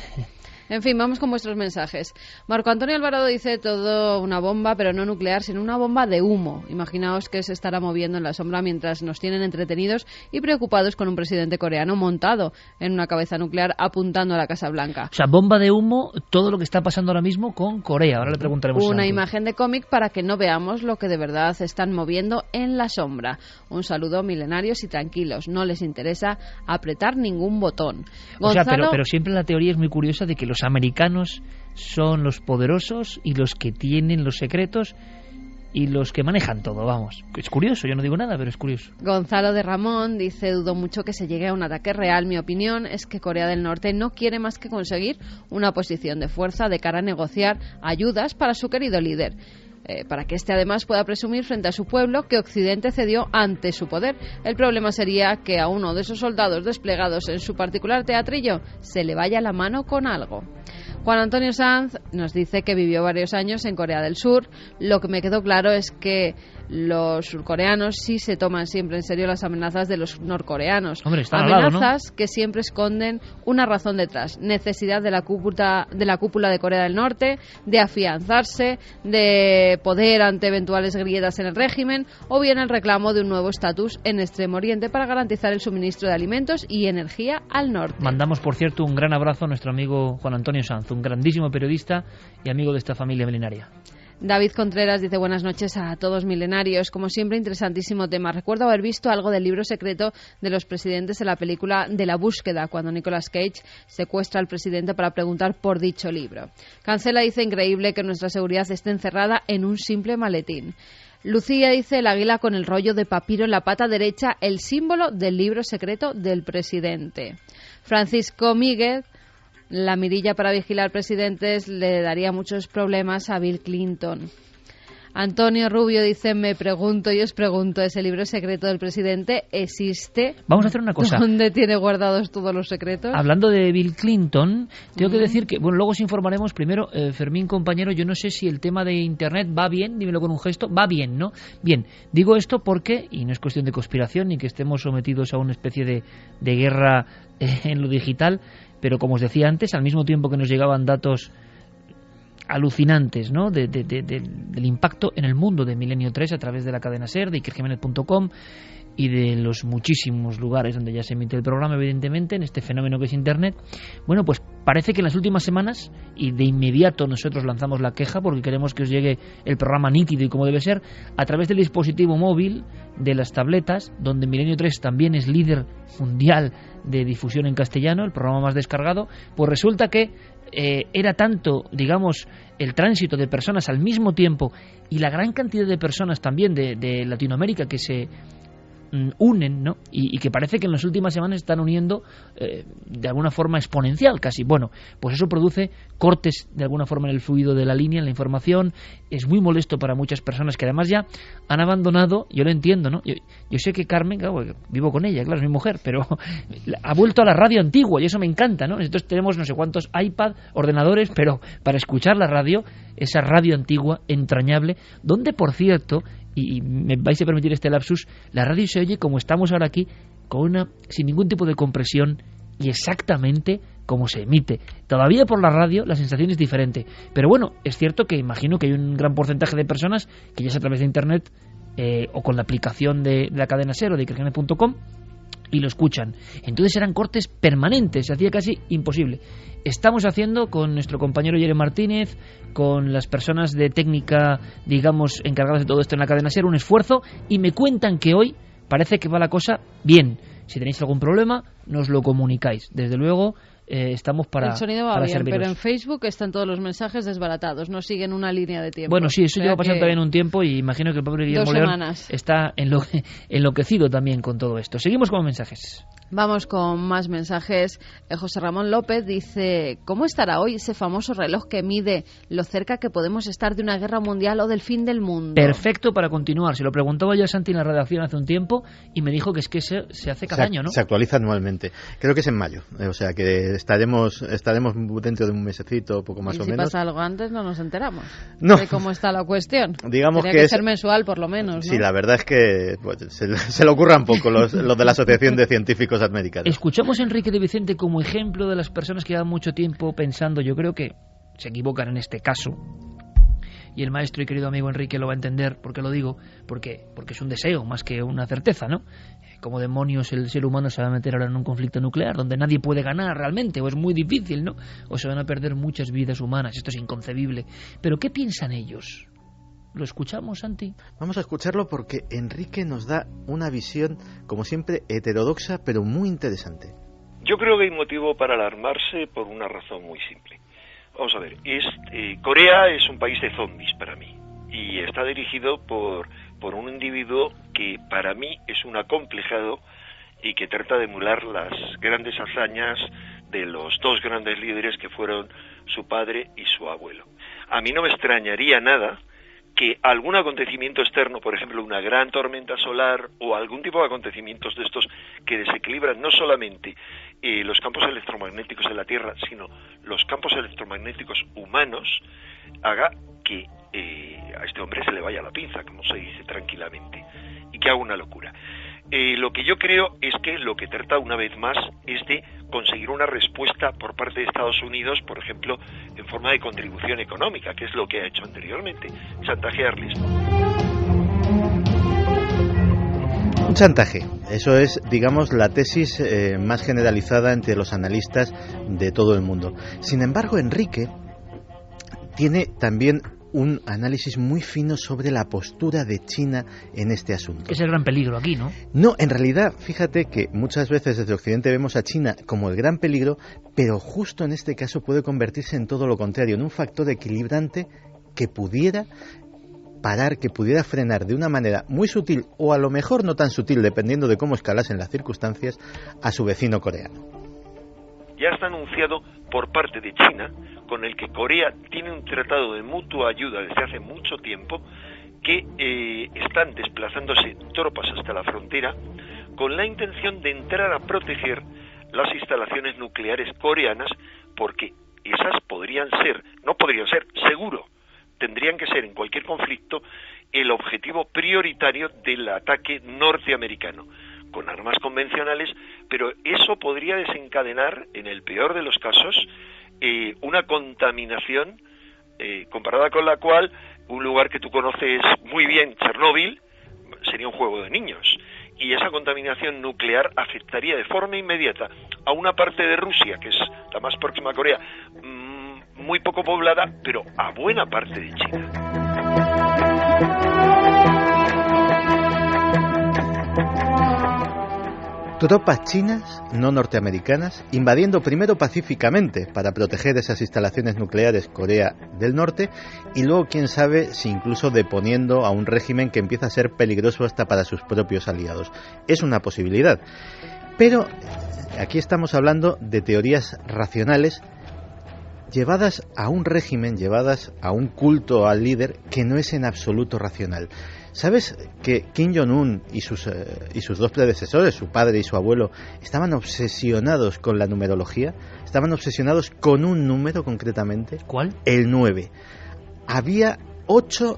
En fin, vamos con vuestros mensajes. Marco Antonio Alvarado dice todo una bomba, pero no nuclear, sino una bomba de humo. Imaginaos que se estará moviendo en la sombra mientras nos tienen entretenidos y preocupados con un presidente coreano montado en una cabeza nuclear apuntando a la Casa Blanca. O sea, bomba de humo, todo lo que está pasando ahora mismo con Corea. Ahora le preguntaremos. Una imagen de cómic para que no veamos lo que de verdad están moviendo en la sombra. Un saludo, milenarios y tranquilos. No les interesa apretar ningún botón. Gonzalo... O sea, pero siempre la teoría es muy curiosa de que los americanos son los poderosos y los que tienen los secretos y los que manejan todo, vamos. Es curioso, yo no digo nada, pero es curioso. Gonzalo de Ramón dice, dudo mucho que se llegue a un ataque real. Mi opinión es que Corea del Norte no quiere más que conseguir una posición de fuerza de cara a negociar ayudas para su querido líder. Para que éste además pueda presumir frente a su pueblo que Occidente cedió ante su poder. El problema sería que a uno de esos soldados desplegados en su particular teatrillo se le vaya la mano con algo. Juan Antonio Sanz nos dice que vivió varios años en Corea del Sur. Lo que me quedó claro es que los surcoreanos sí se toman siempre en serio las amenazas de los norcoreanos. Hombre, amenazas al lado, ¿no? Que siempre esconden una razón detrás. Necesidad de la cúpula de Corea del Norte, de afianzarse, de poder ante eventuales grietas en el régimen, o bien el reclamo de un nuevo estatus en Extremo Oriente para garantizar el suministro de alimentos y energía al norte. Mandamos, por cierto, un gran abrazo a nuestro amigo Juan Antonio Sanz, un grandísimo periodista y amigo de esta familia milenaria. David Contreras dice buenas noches a todos milenarios. Como siempre, interesantísimo tema. Recuerdo haber visto algo del libro secreto de los presidentes en la película de La Búsqueda, cuando Nicolas Cage secuestra al presidente para preguntar por dicho libro. Cancela dice increíble que nuestra seguridad esté encerrada en un simple maletín. Lucía dice el águila con el rollo de papiro en la pata derecha, el símbolo del libro secreto del presidente. Francisco Míguez, la mirilla para vigilar presidentes le daría muchos problemas a Bill Clinton. Antonio Rubio dice, me pregunto y os pregunto, ¿ese libro secreto del presidente existe? Vamos a hacer una cosa. ¿Dónde tiene guardados todos los secretos? Hablando de Bill Clinton, tengo que decir que, bueno, luego os informaremos. Primero, Fermín, compañero, yo no sé si el tema de Internet va bien, dímelo con un gesto, va bien, ¿no? Bien, digo esto porque, y no es cuestión de conspiración ni que estemos sometidos a una especie de guerra en lo digital, pero como os decía antes, al mismo tiempo que nos llegaban datos alucinantes, ¿no? del impacto en el mundo de Milenio 3 a través de la cadena SER, de ikerjimenez.com y de los muchísimos lugares donde ya se emite el programa, evidentemente, en este fenómeno que es Internet. Bueno, pues parece que en las últimas semanas, y de inmediato nosotros lanzamos la queja porque queremos que os llegue el programa nítido y como debe ser, a través del dispositivo móvil, de las tabletas, donde Milenio 3 también es líder mundial de difusión en castellano, el programa más descargado, pues resulta que era tanto, digamos, el tránsito de personas al mismo tiempo y la gran cantidad de personas también de Latinoamérica que se unen, ¿no? Y que parece que en las últimas semanas están uniendo de alguna forma exponencial casi. Bueno, pues eso produce cortes de alguna forma en el fluido de la línea, en la información. Es muy molesto para muchas personas que además ya han abandonado, yo lo entiendo, ¿no? Yo sé que Carmen, claro, vivo con ella, claro, es mi mujer, pero ha vuelto a la radio antigua y eso me encanta, ¿no? Nosotros tenemos no sé cuántos iPad, ordenadores, pero para escuchar la radio, esa radio antigua, entrañable, donde, por cierto, y me vais a permitir este lapsus, la radio se oye como estamos ahora aquí, sin ningún tipo de compresión y exactamente como se emite. Todavía por la radio la sensación es diferente, pero bueno, es cierto que imagino que hay un gran porcentaje de personas que ya sea a través de Internet o con la aplicación de la cadena SER o de ikerjimenez.com y lo escuchan. Entonces eran cortes permanentes, se hacía casi imposible. Estamos haciendo con nuestro compañero Yere Martínez, con las personas de técnica, digamos, encargadas de todo esto en la cadena SER, un esfuerzo, y me cuentan que hoy parece que va la cosa bien. Si tenéis algún problema, nos lo comunicáis. Desde luego, estamos para el sonido va para bien, serviros. pero en Facebook están todos los mensajes desbaratados, no siguen una línea de tiempo. Bueno, sí, eso lleva pasando también un tiempo y imagino que el pobre Guillermo León está enloquecido también con todo esto. Seguimos con mensajes. Vamos con más mensajes. José Ramón López dice: ¿cómo estará hoy ese famoso reloj que mide lo cerca que podemos estar de una guerra mundial o del fin del mundo? Perfecto para continuar. Se lo preguntaba ya Santi en la redacción hace un tiempo y me dijo que es que se hace cada año, ¿no? Se actualiza anualmente. Creo que es en mayo. O sea que estaremos dentro de un mesecito, poco más o menos. Si pasa algo antes no nos enteramos de cómo está la cuestión. Digamos Tenía que ser mensual por lo menos, ¿no? Sí, la verdad es que se le ocurran poco los de la Asociación de Científicos Americanos. Escuchamos a Enrique de Vicente como ejemplo de las personas que llevan mucho tiempo pensando. Yo creo que se equivocan en este caso. Y el maestro y querido amigo Enrique lo va a entender. ¿Por qué lo digo? Porque es un deseo más que una certeza, ¿no? ¿Cómo demonios el ser humano se va a meter ahora en un conflicto nuclear donde nadie puede ganar realmente? O es muy difícil, ¿no? O se van a perder muchas vidas humanas. Esto es inconcebible. ¿Pero qué piensan ellos? ¿Lo escuchamos, Santi? Vamos a escucharlo porque Enrique nos da una visión, como siempre, heterodoxa, pero muy interesante. Yo creo que hay motivo para alarmarse por una razón muy simple. Vamos a ver, Corea es un país de zombies para mí y está dirigido por un individuo que para mí es un acomplejado y que trata de emular las grandes hazañas de los dos grandes líderes que fueron su padre y su abuelo. A mí no me extrañaría nada que algún acontecimiento externo, por ejemplo una gran tormenta solar o algún tipo de acontecimientos de estos que desequilibran no solamente los campos electromagnéticos de la Tierra, sino los campos electromagnéticos humanos, haga que a este hombre se le vaya la pinza, como se dice tranquilamente, y que haga una locura. Lo que yo creo es que lo que trata una vez más es de conseguir una respuesta por parte de Estados Unidos, por ejemplo, en forma de contribución económica, que es lo que ha hecho anteriormente, chantajearles. Un chantaje, eso es, digamos, la tesis más generalizada entre los analistas de todo el mundo. Sin embargo, Enrique tiene también un análisis muy fino sobre la postura de China en este asunto. Es el gran peligro aquí, ¿no? No, en realidad, fíjate que muchas veces desde Occidente vemos a China como el gran peligro, pero justo en este caso puede convertirse en todo lo contrario, en un factor equilibrante que pudiera parar, que pudiera frenar de una manera muy sutil, o a lo mejor no tan sutil, dependiendo de cómo escalasen las circunstancias, a su vecino coreano. Ya está anunciado por parte de China, con el que Corea tiene un tratado de mutua ayuda desde hace mucho tiempo, que están desplazándose tropas hasta la frontera con la intención de entrar a proteger las instalaciones nucleares coreanas, porque esas seguro, tendrían que ser en cualquier conflicto el objetivo prioritario del ataque norteamericano, con armas convencionales, pero eso podría desencadenar, en el peor de los casos, una contaminación comparada con la cual un lugar que tú conoces muy bien, Chernóbil, sería un juego de niños. Y esa contaminación nuclear afectaría de forma inmediata a una parte de Rusia, que es la más próxima a Corea, muy poco poblada, pero a buena parte de China. Tropas chinas, no norteamericanas, invadiendo primero pacíficamente para proteger esas instalaciones nucleares Corea del Norte y luego, quién sabe, si incluso deponiendo a un régimen que empieza a ser peligroso hasta para sus propios aliados. Es una posibilidad. Pero aquí estamos hablando de teorías racionales llevadas a un régimen, llevadas a un culto al líder que no es en absoluto racional. ¿Sabes que Kim Jong-un y sus dos predecesores, su padre y su abuelo, estaban obsesionados con la numerología? Estaban obsesionados con un número concretamente. ¿Cuál? El 9. Había 8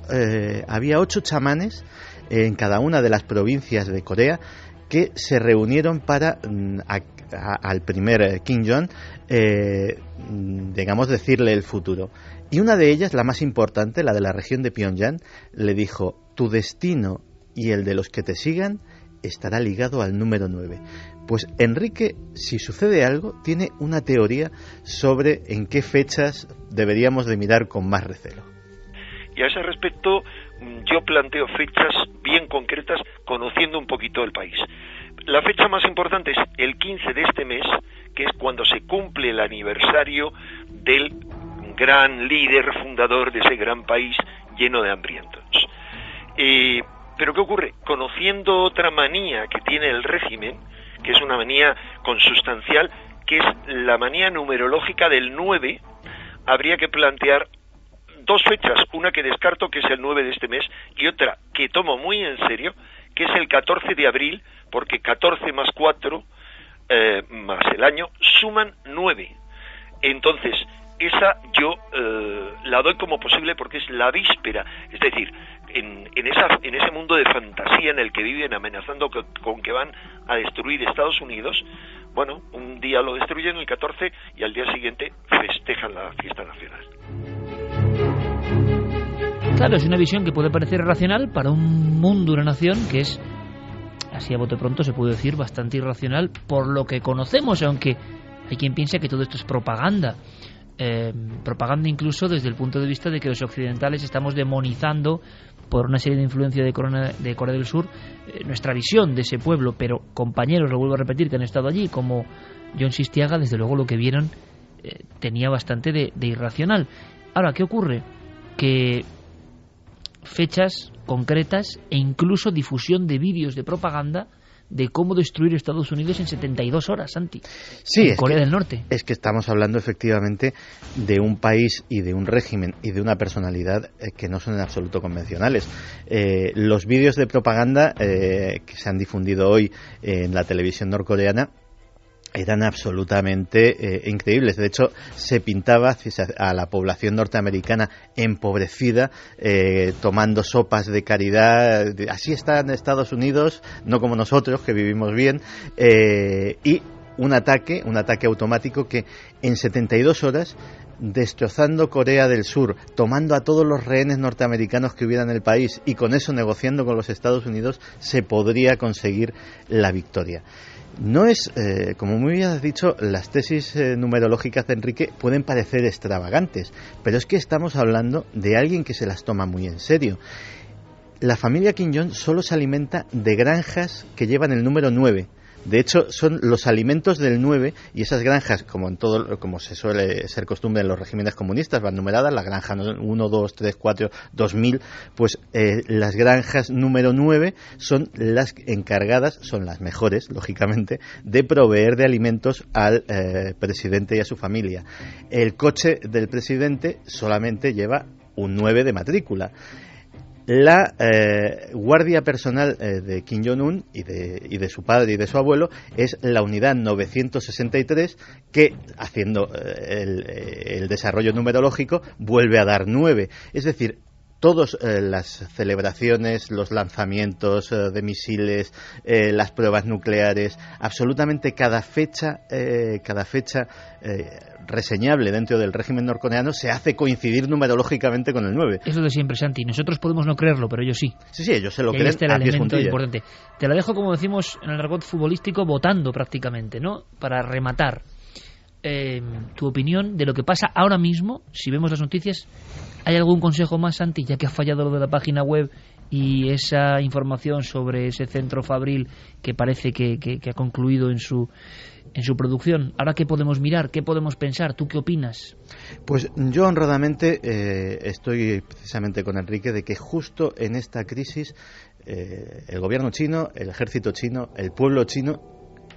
chamanes en cada una de las provincias de Corea que se reunieron para al primer Kim Jong, digamos, decirle el futuro. Y una de ellas, la más importante, la de la región de Pyongyang, le dijo: tu destino y el de los que te sigan estará ligado al número 9. Pues Enrique, si sucede algo, tiene una teoría sobre en qué fechas deberíamos de mirar con más recelo. Y a ese respecto, yo planteo fechas bien concretas, conociendo un poquito el país. La fecha más importante es el 15 de este mes, que es cuando se cumple el aniversario del gran líder fundador de ese gran país lleno de hambrientos. Pero ¿qué ocurre? Conociendo otra manía que tiene el régimen, que es una manía consustancial, que es la manía numerológica del 9. Habría que plantear dos fechas, una que descarto, que es el 9 de este mes, y otra que tomo muy en serio, que es el 14 de abril, porque 14 más 4 más el año suman 9. Entonces, esa yo la doy como posible porque es la víspera, es decir, en ese mundo de fantasía en el que viven amenazando con que van a destruir Estados Unidos. Bueno, un día lo destruyen, el 14, y al día siguiente festejan la fiesta nacional. Claro, es una visión que puede parecer irracional para un mundo, una nación que es, así a bote pronto se puede decir, bastante irracional por lo que conocemos, aunque hay quien piensa que todo esto es propaganda. Propaganda incluso desde el punto de vista de que los occidentales estamos demonizando por una serie de influencia de Corea del Sur nuestra visión de ese pueblo, pero compañeros, lo vuelvo a repetir, que han estado allí, como John Sistiaga, desde luego lo que vieron tenía bastante de irracional. Ahora, ¿qué ocurre? Que fechas concretas e incluso difusión de vídeos de propaganda de cómo destruir Estados Unidos en 72 horas, Santi, sí, en Corea del Norte. Es que estamos hablando efectivamente de un país y de un régimen y de una personalidad que no son en absoluto convencionales. Los vídeos de propaganda que se han difundido hoy en la televisión norcoreana eran absolutamente increíbles. De hecho, se pintaba a la población norteamericana empobrecida, tomando sopas de caridad. Así está en Estados Unidos, no como nosotros, que vivimos bien. Y un ataque automático que en 72 horas, destrozando Corea del Sur, tomando a todos los rehenes norteamericanos que hubiera en el país y con eso negociando con los Estados Unidos, se podría conseguir la victoria. No es, como muy bien has dicho, las tesis numerológicas de Enrique pueden parecer extravagantes, pero es que estamos hablando de alguien que se las toma muy en serio. La familia Kim Jong solo se alimenta de granjas que llevan el número 9. De hecho, son los alimentos del 9, y esas granjas, como se suele ser costumbre en los regímenes comunistas, van numeradas, la granja 1, 2, 3, 4, 2000, pues las granjas número 9 son las encargadas, son las mejores, lógicamente, de proveer de alimentos al presidente y a su familia. El coche del presidente solamente lleva un 9 de matrícula. La guardia personal de Kim Jong-un y de su padre y de su abuelo es la unidad 963, que, haciendo el desarrollo numerológico, vuelve a dar 9. Es decir, todas las celebraciones, los lanzamientos de misiles, las pruebas nucleares, absolutamente cada fecha reseñable dentro del régimen norcoreano se hace coincidir numerológicamente con el 9. Es lo de siempre, Santi. Nosotros podemos no creerlo, pero ellos sí. Sí, ellos se lo creen. Este es el elemento importante. Te la dejo, como decimos en el argot futbolístico, votando prácticamente, ¿no? Para rematar. Tu opinión de lo que pasa ahora mismo, si vemos las noticias. ¿Hay algún consejo más, Santi, ya que ha fallado lo de la página web y esa información sobre ese centro fabril que parece que ha concluido en su producción? ¿Ahora qué podemos mirar? ¿Qué podemos pensar? ¿Tú qué opinas? Pues yo honradamente estoy precisamente con Enrique de que justo en esta crisis el gobierno chino, el ejército chino, el pueblo chino,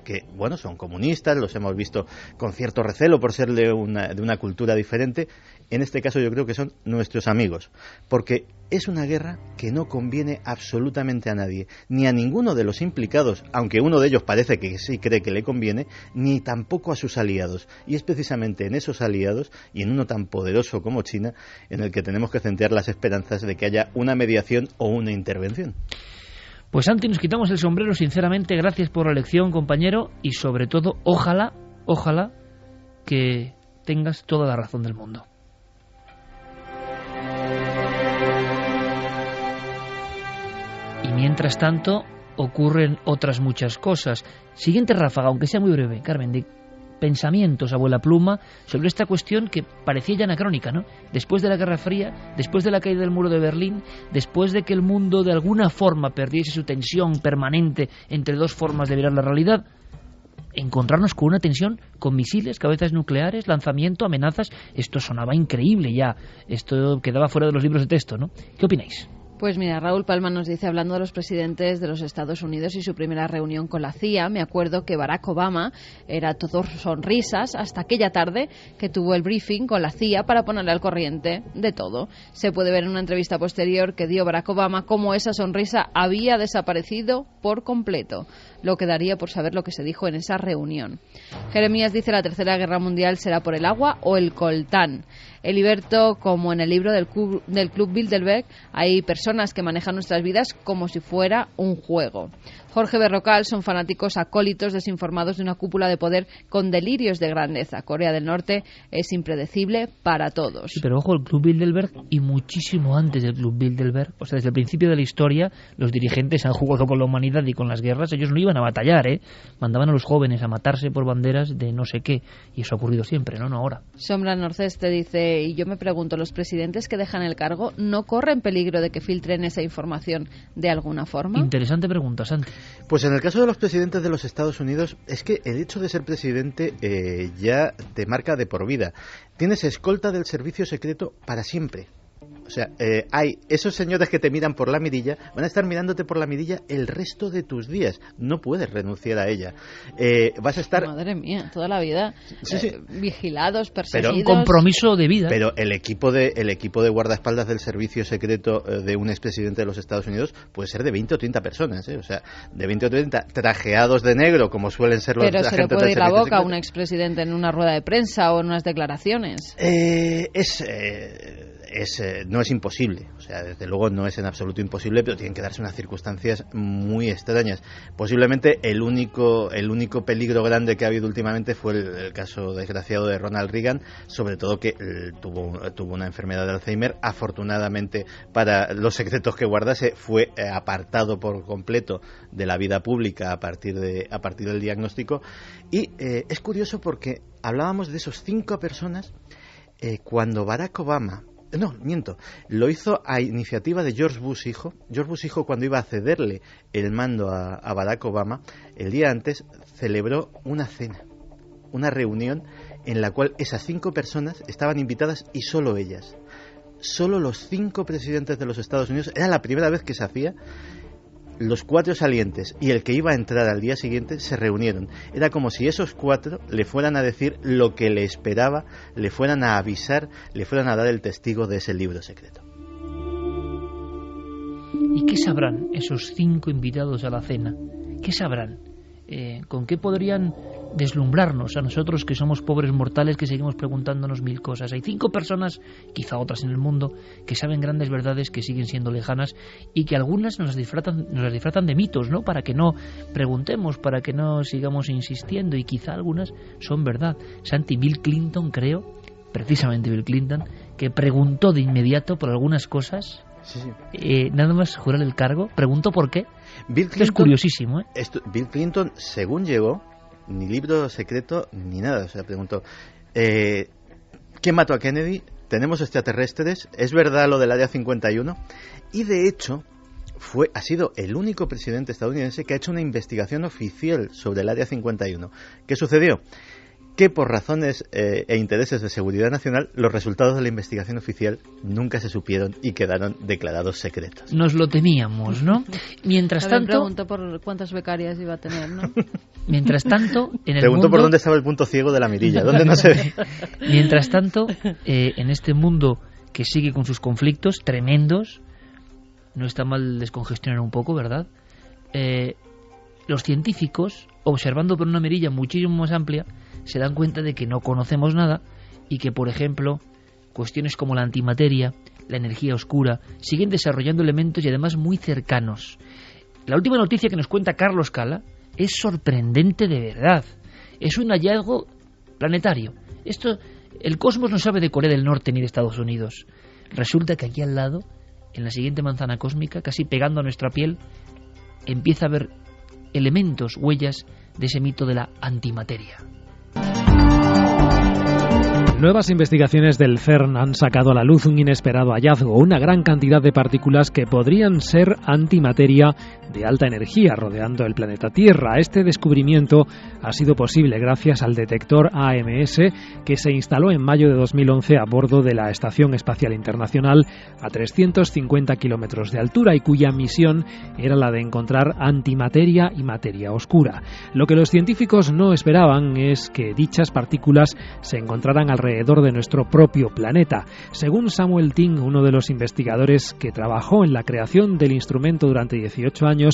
que bueno, son comunistas, los hemos visto con cierto recelo por ser de una cultura diferente, en este caso yo creo que son nuestros amigos, porque es una guerra que no conviene absolutamente a nadie, ni a ninguno de los implicados, aunque uno de ellos parece que sí cree que le conviene, ni tampoco a sus aliados, y es precisamente en esos aliados y en uno tan poderoso como China en el que tenemos que centrar las esperanzas de que haya una mediación o una intervención. Pues Santi, nos quitamos el sombrero, sinceramente, gracias por la lección, compañero, y sobre todo, ojalá que tengas toda la razón del mundo. Y mientras tanto, ocurren otras muchas cosas. Siguiente ráfaga, aunque sea muy breve, Carmen, de pensamientos, abuela pluma, sobre esta cuestión que parecía ya anacrónica, ¿no? Después de la Guerra Fría, después de la caída del muro de Berlín, después de que el mundo de alguna forma perdiese su tensión permanente entre dos formas de mirar la realidad, encontrarnos con una tensión con misiles, cabezas nucleares, lanzamiento, amenazas. Esto sonaba increíble ya, esto quedaba fuera de los libros de texto, ¿no? ¿Qué opináis? Pues mira, Raúl Palma nos dice, hablando de los presidentes de los Estados Unidos y su primera reunión con la CIA, me acuerdo que Barack Obama era todo sonrisas hasta aquella tarde que tuvo el briefing con la CIA para ponerle al corriente de todo. Se puede ver en una entrevista posterior que dio Barack Obama cómo esa sonrisa había desaparecido por completo. Lo que daría por saber lo que se dijo en esa reunión. Jeremías dice, la Tercera Guerra Mundial será por el agua o el coltán. Eliberto, como en el libro del Club Bilderberg, hay personas que manejan nuestras vidas como si fuera un juego. Jorge Berrocal son fanáticos acólitos desinformados de una cúpula de poder con delirios de grandeza. Corea del Norte es impredecible para todos. Sí, pero ojo, el Club Bilderberg y muchísimo antes del Club Bilderberg, o sea, desde el principio de la historia, los dirigentes han jugado con la humanidad y con las guerras. Ellos no iban a batallar, mandaban a los jóvenes a matarse por banderas de no sé qué, y eso ha ocurrido siempre, no ahora. Sombra Norceste dice, y yo me pregunto, ¿los presidentes que dejan el cargo no corren peligro de que filtren esa información de alguna forma? Interesante pregunta, Santi. Pues en el caso de los presidentes de los Estados Unidos, es que el hecho de ser presidente ya te marca de por vida. Tienes escolta del servicio secreto para siempre. O sea, hay esos señores que te miran por la mirilla, van a estar mirándote por la mirilla el resto de tus días. No puedes renunciar a ella. Vas a estar... Madre mía, toda la vida vigilados, perseguidos... Pero un compromiso de vida. Pero el equipo de guardaespaldas del servicio secreto de un expresidente de los Estados Unidos puede ser de 20 o 30 personas. O sea, de 20 o 30 trajeados de negro, como suelen ser los agentes del servicio secreto. Pero se le puede ir la boca a un expresidente en una rueda de prensa o en unas declaraciones. No es imposible, o sea, desde luego no es en absoluto imposible, pero tienen que darse unas circunstancias muy extrañas. Posiblemente el único peligro grande que ha habido últimamente fue el caso desgraciado de Ronald Reagan, sobre todo que tuvo una enfermedad de Alzheimer. Afortunadamente para los secretos que guardase fue apartado por completo de la vida pública a partir del diagnóstico. Y es curioso porque hablábamos de esos 5 personas cuando Barack Obama... No, miento. Lo hizo a iniciativa de George Bush hijo. George Bush hijo, cuando iba a cederle el mando a Barack Obama, el día antes celebró una cena, una reunión en la cual esas 5 personas estaban invitadas y solo ellas. Solo los 5 presidentes de los Estados Unidos. Era la primera vez que se hacía. Los 4 salientes y el que iba a entrar al día siguiente se reunieron. Era como si esos 4 le fueran a decir lo que le esperaba, le fueran a avisar, le fueran a dar el testigo de ese libro secreto. ¿Y qué sabrán esos 5 invitados a la cena? ¿Qué sabrán? ¿Con qué podrían deslumbrarnos a nosotros que somos pobres mortales que seguimos preguntándonos 1000 cosas? Hay 5 personas, quizá otras en el mundo, que saben grandes verdades que siguen siendo lejanas y que algunas nos las disfrazan de mitos, ¿no? Para que no preguntemos, para que no sigamos insistiendo, y quizá algunas son verdad. Santi, Bill Clinton, creo, precisamente Bill Clinton, que preguntó de inmediato por algunas cosas. Sí. Nada más jurar el cargo, preguntó por qué. Bill Clinton, es curiosísimo, Bill Clinton, según llegó, ni libro secreto ni nada. O sea, preguntó, ¿quién mató a Kennedy? ¿Tenemos extraterrestres? ¿Es verdad lo del Área 51? Y de hecho ha sido el único presidente estadounidense que ha hecho una investigación oficial sobre el Área 51. ¿Qué sucedió? Que por razones e intereses de seguridad nacional, los resultados de la investigación oficial nunca se supieron y quedaron declarados secretos. Nos lo temíamos, ¿no? Mientras tanto... Preguntó por cuántas becarias iba a tener, ¿no? Mientras tanto, en el Preguntó mundo... por dónde estaba el punto ciego de la mirilla, dónde no se ve. Mientras tanto, en este mundo que sigue con sus conflictos tremendos, no está mal descongestionar un poco, ¿verdad? Los científicos, observando por una mirilla muchísimo más amplia, se dan cuenta de que no conocemos nada y que, por ejemplo, cuestiones como la antimateria, la energía oscura, siguen desarrollando elementos y además muy cercanos. La última noticia que nos cuenta Carlos Cala es sorprendente de verdad. Es un hallazgo planetario. El cosmos no sabe de Corea del Norte ni de Estados Unidos. Resulta que aquí al lado, en la siguiente manzana cósmica, casi pegando a nuestra piel, empieza a haber elementos, huellas de ese mito de la antimateria. Nuevas investigaciones del CERN han sacado a la luz un inesperado hallazgo, una gran cantidad de partículas que podrían ser antimateria de alta energía rodeando el planeta Tierra. Este descubrimiento ha sido posible gracias al detector AMS que se instaló en mayo de 2011 a bordo de la Estación Espacial Internacional a 350 kilómetros de altura y cuya misión era la de encontrar antimateria y materia oscura. Lo que los científicos no esperaban es que dichas partículas se encontraran alrededor de nuestro propio planeta. Según Samuel Ting, uno de los investigadores que trabajó en la creación del instrumento durante 18 años,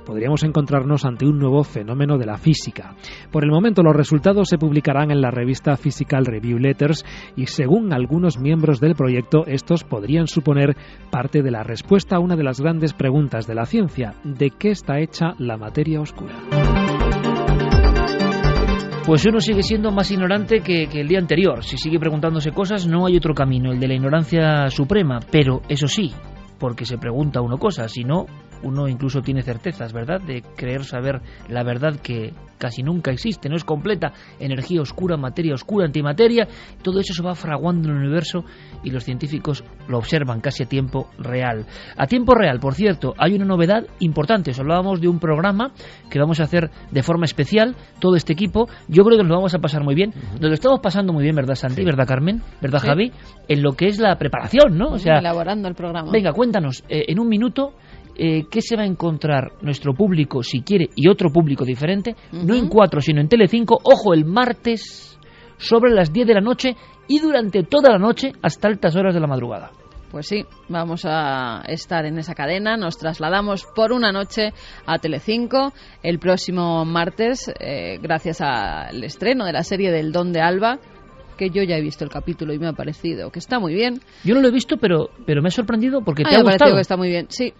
podríamos encontrarnos ante un nuevo fenómeno de la física. Por el momento, los resultados se publicarán en la revista Physical Review Letters y, según algunos miembros del proyecto, estos podrían suponer parte de la respuesta a una de las grandes preguntas de la ciencia: ¿de qué está hecha la materia oscura? Pues uno sigue siendo más ignorante que el día anterior. Si sigue preguntándose cosas, no hay otro camino, el de la ignorancia suprema. Pero eso sí, porque se pregunta uno cosas, si no, uno incluso tiene certezas, ¿verdad?, de creer saber la verdad que casi nunca existe, no es completa. Energía oscura, materia oscura, antimateria, todo eso se va fraguando en el universo y los científicos lo observan casi a tiempo real. A tiempo real, por cierto, hay una novedad importante. Os hablábamos de un programa que vamos a hacer de forma especial, todo este equipo. Yo creo que nos lo vamos a pasar muy bien. Nos lo estamos pasando muy bien, ¿verdad, Santi? Sí. ¿Verdad, Carmen? ¿Verdad, sí, Javi? En lo que es la preparación, ¿no? O sea, elaborando el programa. Venga, cuéntanos, en un minuto, ¿qué se va a encontrar nuestro público, si quiere, y otro público diferente? No en 4, sino en Telecinco, ojo, el martes, sobre las 10 de la noche y durante toda la noche hasta altas horas de la madrugada. Pues sí, vamos a estar en esa cadena. Nos trasladamos por una noche a Telecinco el próximo martes, gracias al estreno de la serie del Don de Alba, que yo ya he visto el capítulo y me ha parecido que está muy bien. Yo no lo he visto, pero me ha sorprendido porque te ha gustado. Me ha parecido que está muy bien, sí.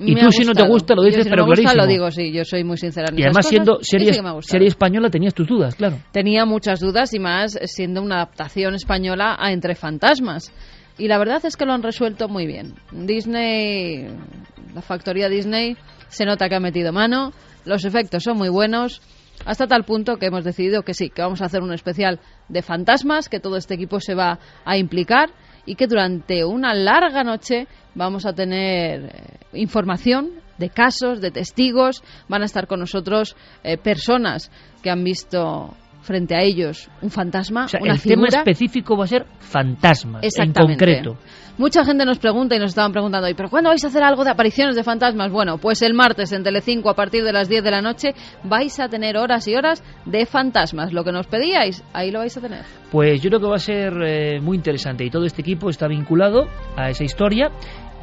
Y tú, si no te gusta, lo dices, pero clarísimo. Si no me gusta, lo digo, sí, yo soy muy sincera en y además, esas cosas, siendo serie española, tenías tus dudas, claro. Tenía muchas dudas, y más siendo una adaptación española a Entre Fantasmas. Y la verdad es que lo han resuelto muy bien. Disney, la factoría Disney, se nota que ha metido mano, los efectos son muy buenos, hasta tal punto que hemos decidido que sí, que vamos a hacer un especial de fantasmas, que todo este equipo se va a implicar y que durante una larga noche vamos a tener información de casos, de testigos. Van a estar con nosotros personas que han visto frente a ellos un fantasma, o sea, una el figura. tema específico va a ser fantasmas, en concreto. Mucha gente nos pregunta y nos estaban preguntando, ¿pero cuándo vais a hacer algo de apariciones de fantasmas? Bueno, pues el martes en Telecinco a partir de las 10 de la noche vais a tener horas y horas de fantasmas. Lo que nos pedíais, ahí lo vais a tener. Pues yo creo que va a ser muy interesante y todo este equipo está vinculado a esa historia.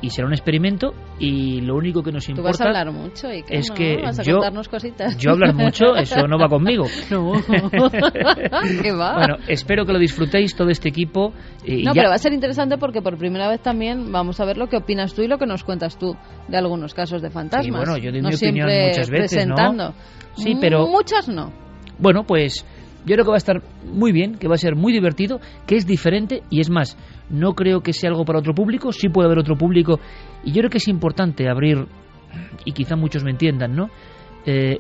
Y será un experimento y lo único que nos importa... Tú vas a hablar mucho y que es no, que vas a yo, contarnos cositas. Yo hablar mucho, eso no va conmigo. No, ¿qué va? Bueno, espero que lo disfrutéis todo este equipo. Pero va a ser interesante porque por primera vez también vamos a ver lo que opinas tú y lo que nos cuentas tú de algunos casos de fantasmas. Sí, bueno, yo doy no mi opinión muchas veces, presentando. ¿no? Sí, pero... Muchas no. Bueno, pues... Yo creo que va a estar muy bien, que va a ser muy divertido, que es diferente y es más, no creo que sea algo para otro público, sí puede haber otro público y yo creo que es importante abrir, y quizá muchos me entiendan, ¿no?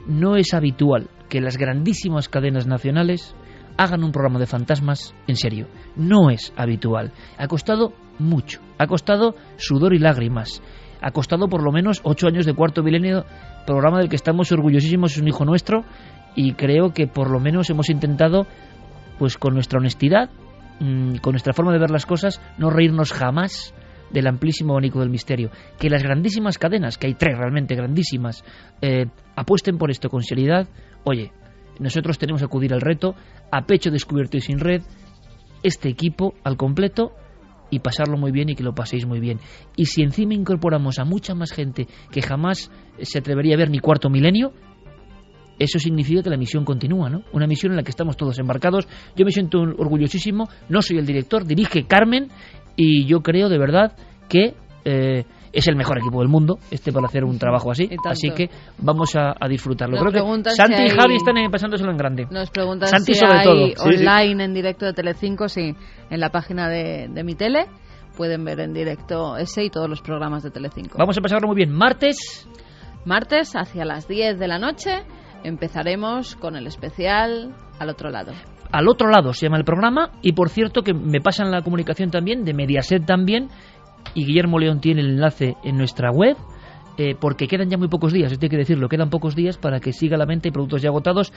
No es habitual que las grandísimas cadenas nacionales hagan un programa de fantasmas en serio, no es habitual, ha costado mucho, ha costado sudor y lágrimas, ha costado por lo menos 8 años de Cuarto Milenio, programa del que estamos orgullosísimos, es un hijo nuestro. Y creo que por lo menos hemos intentado, pues con nuestra honestidad, con nuestra forma de ver las cosas, no reírnos jamás del amplísimo abanico del misterio. Que las grandísimas cadenas, que hay 3 realmente grandísimas, apuesten por esto con seriedad. Oye, nosotros tenemos que acudir al reto, a pecho descubierto y sin red, este equipo al completo, y pasarlo muy bien y que lo paséis muy bien. Y si encima incorporamos a mucha más gente que jamás se atrevería a ver ni Cuarto Milenio, eso significa que la misión continúa, ¿no? Una misión en la que estamos todos embarcados. Yo me siento orgullosísimo, no soy el director, dirige Carmen, y yo creo de verdad que es el mejor equipo del mundo para hacer un trabajo así. Así que vamos a disfrutarlo. Creo que Santi y Javi están pasándoselo en grande. Nos preguntan Santi si sobre hay todo. online en directo de Telecinco, sí, en la página de mi tele. Pueden ver en directo ese y todos los programas de Telecinco. Vamos a pasarlo muy bien. Martes hacia las 10 de la noche empezaremos con el especial Al Otro Lado. Al otro lado se llama el programa, y por cierto que me pasan la comunicación también de Mediaset también, y Guillermo León tiene el enlace en nuestra web, porque quedan ya muy pocos días, esto hay que decirlo, quedan pocos días para que siga la venta y productos ya agotados.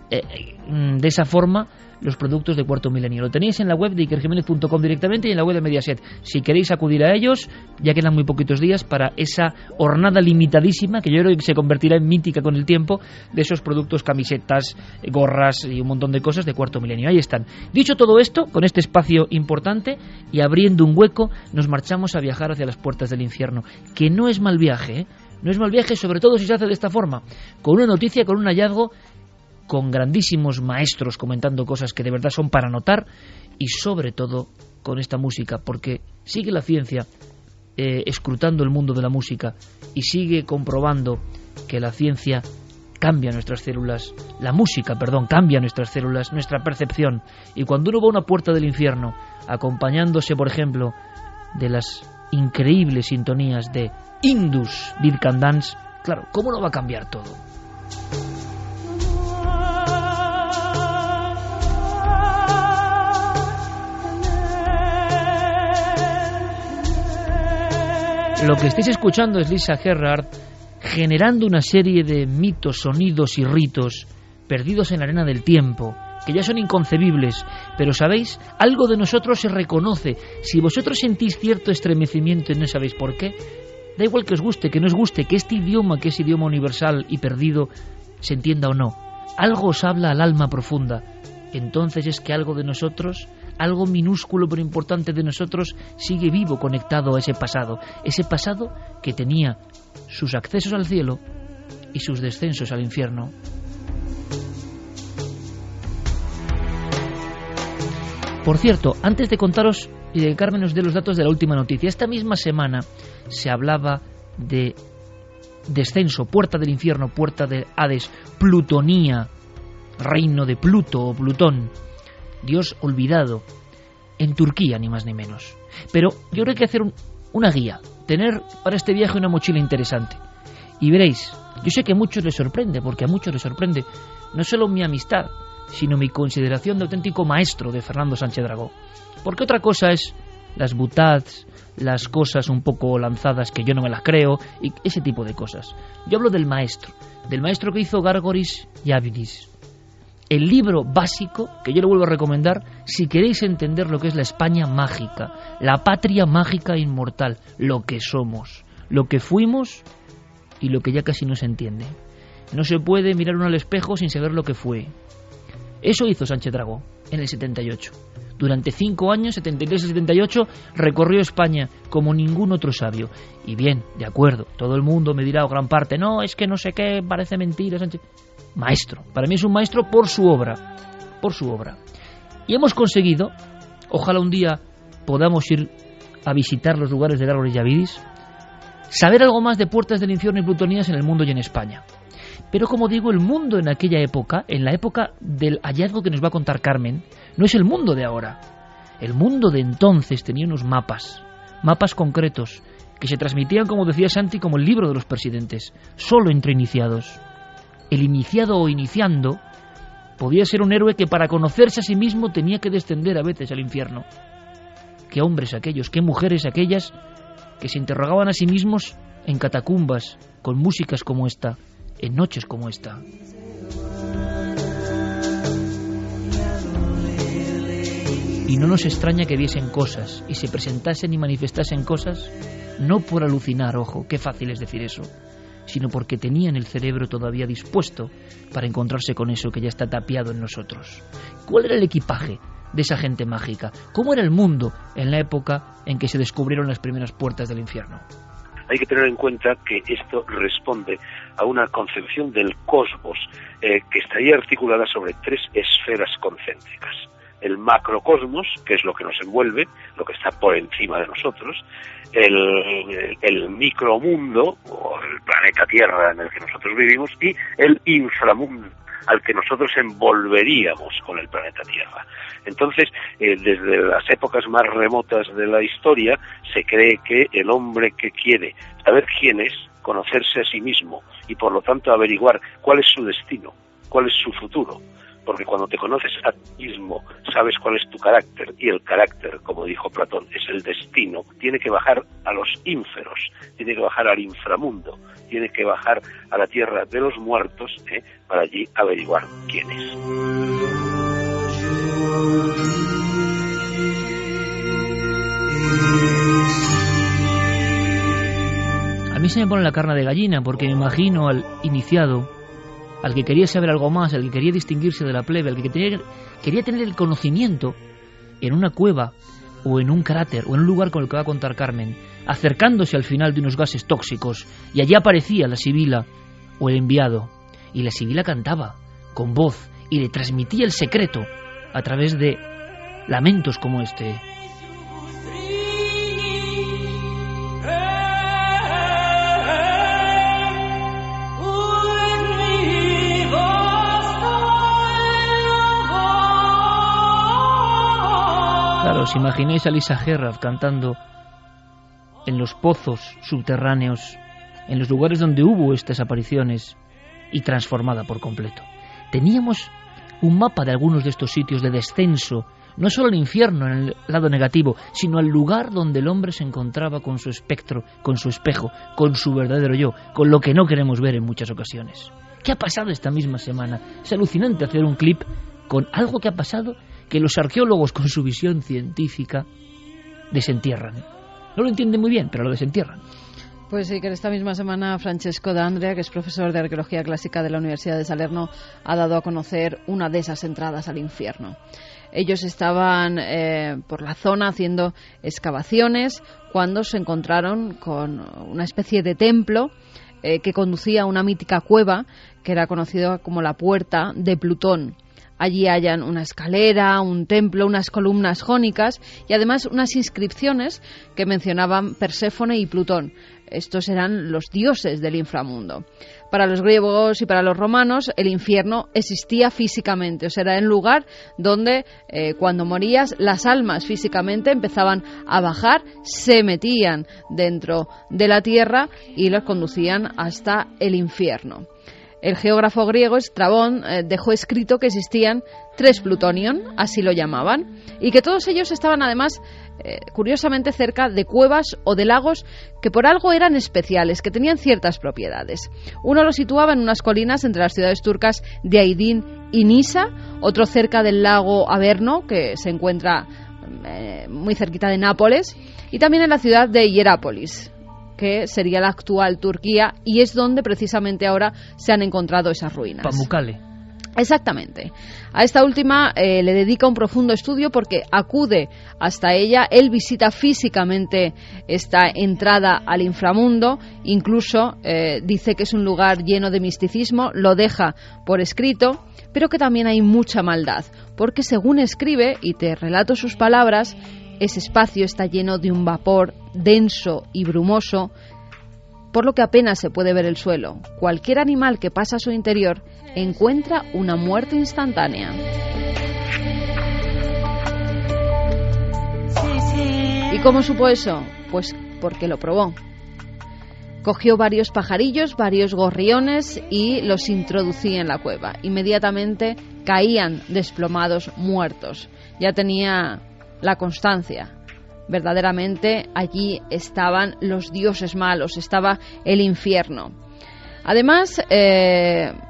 De esa forma, los productos de Cuarto Milenio lo tenéis en la web de ikerjimenez.com directamente y en la web de Mediaset. Si queréis acudir a ellos, ya quedan muy poquitos días para esa hornada limitadísima, que yo creo que se convertirá en mítica con el tiempo, de esos productos, camisetas, gorras y un montón de cosas de Cuarto Milenio. Ahí están. Dicho todo esto, con este espacio importante y abriendo un hueco, nos marchamos a viajar hacia las puertas del infierno, que no es mal viaje, ¿eh? No es mal viaje, sobre todo si se hace de esta forma, con una noticia, con un hallazgo, con grandísimos maestros comentando cosas que de verdad son para notar, y sobre todo con esta música, porque sigue la ciencia escrutando el mundo de la música y sigue comprobando que la ciencia cambia nuestras células, la música, perdón, cambia nuestras células, nuestra percepción, y cuando uno va a una puerta del infierno, acompañándose, por ejemplo, de las increíbles sintonías de Indus Beat Can Dance, claro, ¿cómo no va a cambiar todo? Lo que estáis escuchando es Lisa Gerrard generando una serie de mitos, sonidos y ritos perdidos en la arena del tiempo, que ya son inconcebibles, pero ¿sabéis? Algo de nosotros se reconoce. Si vosotros sentís cierto estremecimiento y no sabéis por qué, da igual que os guste, que no os guste, que este idioma, que es idioma universal y perdido, se entienda o no. Algo os habla al alma profunda. Entonces es que algo de nosotros, algo minúsculo pero importante de nosotros, sigue vivo, conectado a ese pasado que tenía sus accesos al cielo y sus descensos al infierno. Por cierto, antes de contaros y de que Carmen nos dé los datos de la última noticia, esta misma semana se hablaba de descenso, puerta del infierno, puerta de Hades, Plutonía, reino de Pluto o Plutón, Dios olvidado, en Turquía, ni más ni menos. Pero yo creo que hay que hacer una guía, tener para este viaje una mochila interesante. Y veréis, yo sé que a muchos les sorprende, porque a muchos les sorprende no solo mi amistad, sino mi consideración de auténtico maestro de Fernando Sánchez Dragó. Porque otra cosa es las boutades, las cosas un poco lanzadas que yo no me las creo, y ese tipo de cosas. Yo hablo del maestro que hizo Gárgoris y Ávilis. El libro básico, que yo le vuelvo a recomendar, si queréis entender lo que es la España mágica, la patria mágica e inmortal, lo que somos, lo que fuimos y lo que ya casi no se entiende. No se puede mirar uno al espejo sin saber lo que fue. Eso hizo Sánchez Dragó en el 78. Durante 5 años, 73 y 78, recorrió España como ningún otro sabio. Y bien, de acuerdo, todo el mundo me dirá, o gran parte, no, es que no sé qué, parece mentira, Sánchez. Maestro, para mí es un maestro por su obra. Y hemos conseguido, ojalá un día podamos ir a visitar los lugares de Gárgoris y Ávilis, saber algo más de puertas del infierno y plutonías en el mundo y en España. Pero como digo, el mundo en aquella época, en la época del hallazgo que nos va a contar Carmen, no es el mundo de ahora. El mundo de entonces tenía unos mapas concretos, que se transmitían, como decía Santi, como el libro de los presidentes, solo entre iniciados. El iniciado o iniciando podía ser un héroe que para conocerse a sí mismo tenía que descender a veces al infierno. Qué hombres aquellos, qué mujeres aquellas que se interrogaban a sí mismos en catacumbas, con músicas como esta, en noches como esta. Y no nos extraña que viesen cosas y se presentasen y manifestasen cosas, no por alucinar, ojo, qué fácil es decir eso, sino porque tenían el cerebro todavía dispuesto para encontrarse con eso que ya está tapiado en nosotros. ¿Cuál era el equipaje de esa gente mágica? ¿Cómo era el mundo en la época en que se descubrieron las primeras puertas del infierno? Hay que tener en cuenta que esto responde a una concepción del cosmos que estaría articulada sobre 3 esferas concéntricas. El macrocosmos, que es lo que nos envuelve, lo que está por encima de nosotros, el micromundo, o el planeta Tierra en el que nosotros vivimos, y el inframundo, al que nosotros envolveríamos con el planeta Tierra. Entonces, desde las épocas más remotas de la historia, se cree que el hombre que quiere saber quién es, conocerse a sí mismo, y por lo tanto averiguar cuál es su destino, cuál es su futuro, porque cuando te conoces a ti mismo, sabes cuál es tu carácter, y el carácter, como dijo Platón, es el destino, tiene que bajar a los ínferos, tiene que bajar al inframundo, tiene que bajar a la tierra de los muertos, para allí averiguar quién es. A mí se me pone la carne de gallina porque me imagino al iniciado, al que quería saber algo más, al que quería distinguirse de la plebe, al que quería tener el conocimiento en una cueva o en un cráter o en un lugar con el que va a contar Carmen, acercándose al final de unos gases tóxicos, y allí aparecía la sibila o el enviado, y la sibila cantaba con voz y le transmitía el secreto a través de lamentos como este. Claro, os imagináis a Lisa Gerrard cantando en los pozos subterráneos, en los lugares donde hubo estas apariciones, y transformada por completo. Teníamos un mapa de algunos de estos sitios de descenso, no solo al infierno en el lado negativo, sino al lugar donde el hombre se encontraba con su espectro, con su espejo, con su verdadero yo, con lo que no queremos ver en muchas ocasiones. ¿Qué ha pasado esta misma semana? Es alucinante hacer un clip con algo que ha pasado que los arqueólogos con su visión científica desentierran. No lo entienden muy bien, pero lo desentierran. Pues sí, que esta misma semana Francesco D'Andrea, que es profesor de Arqueología Clásica de la Universidad de Salerno, ha dado a conocer una de esas entradas al infierno. Ellos estaban por la zona haciendo excavaciones cuando se encontraron con una especie de templo que conducía a una mítica cueva que era conocida como la Puerta de Plutón. Allí hallan una escalera, un templo, unas columnas jónicas y además unas inscripciones que mencionaban Perséfone y Plutón. Estos eran los dioses del inframundo. Para los griegos y para los romanos el infierno existía físicamente, o sea, era el lugar donde cuando morías las almas físicamente empezaban a bajar, se metían dentro de la tierra y los conducían hasta el infierno. El geógrafo griego Estrabón dejó escrito que existían 3 Plutonion, así lo llamaban, y que todos ellos estaban además curiosamente cerca de cuevas o de lagos que por algo eran especiales, que tenían ciertas propiedades. Uno lo situaba en unas colinas entre las ciudades turcas de Aydin y Nisa, otro cerca del lago Averno, que se encuentra muy cerquita de Nápoles, y también en la ciudad de Hierápolis, que sería la actual Turquía, y es donde precisamente ahora se han encontrado esas ruinas. Pamukkale. Exactamente. A esta última le dedica un profundo estudio porque acude hasta ella, él visita físicamente esta entrada al inframundo, incluso dice que es un lugar lleno de misticismo, lo deja por escrito, pero que también hay mucha maldad, porque según escribe, y te relato sus palabras, ese espacio está lleno de un vapor denso y brumoso, por lo que apenas se puede ver el suelo. Cualquier animal que pasa a su interior encuentra una muerte instantánea. ¿Y cómo supo eso? Pues porque lo probó. Cogió varios pajarillos, varios gorriones y los introducía en la cueva. Inmediatamente caían desplomados muertos. Ya tenía la constancia. Verdaderamente allí estaban los dioses malos, estaba el infierno. Además,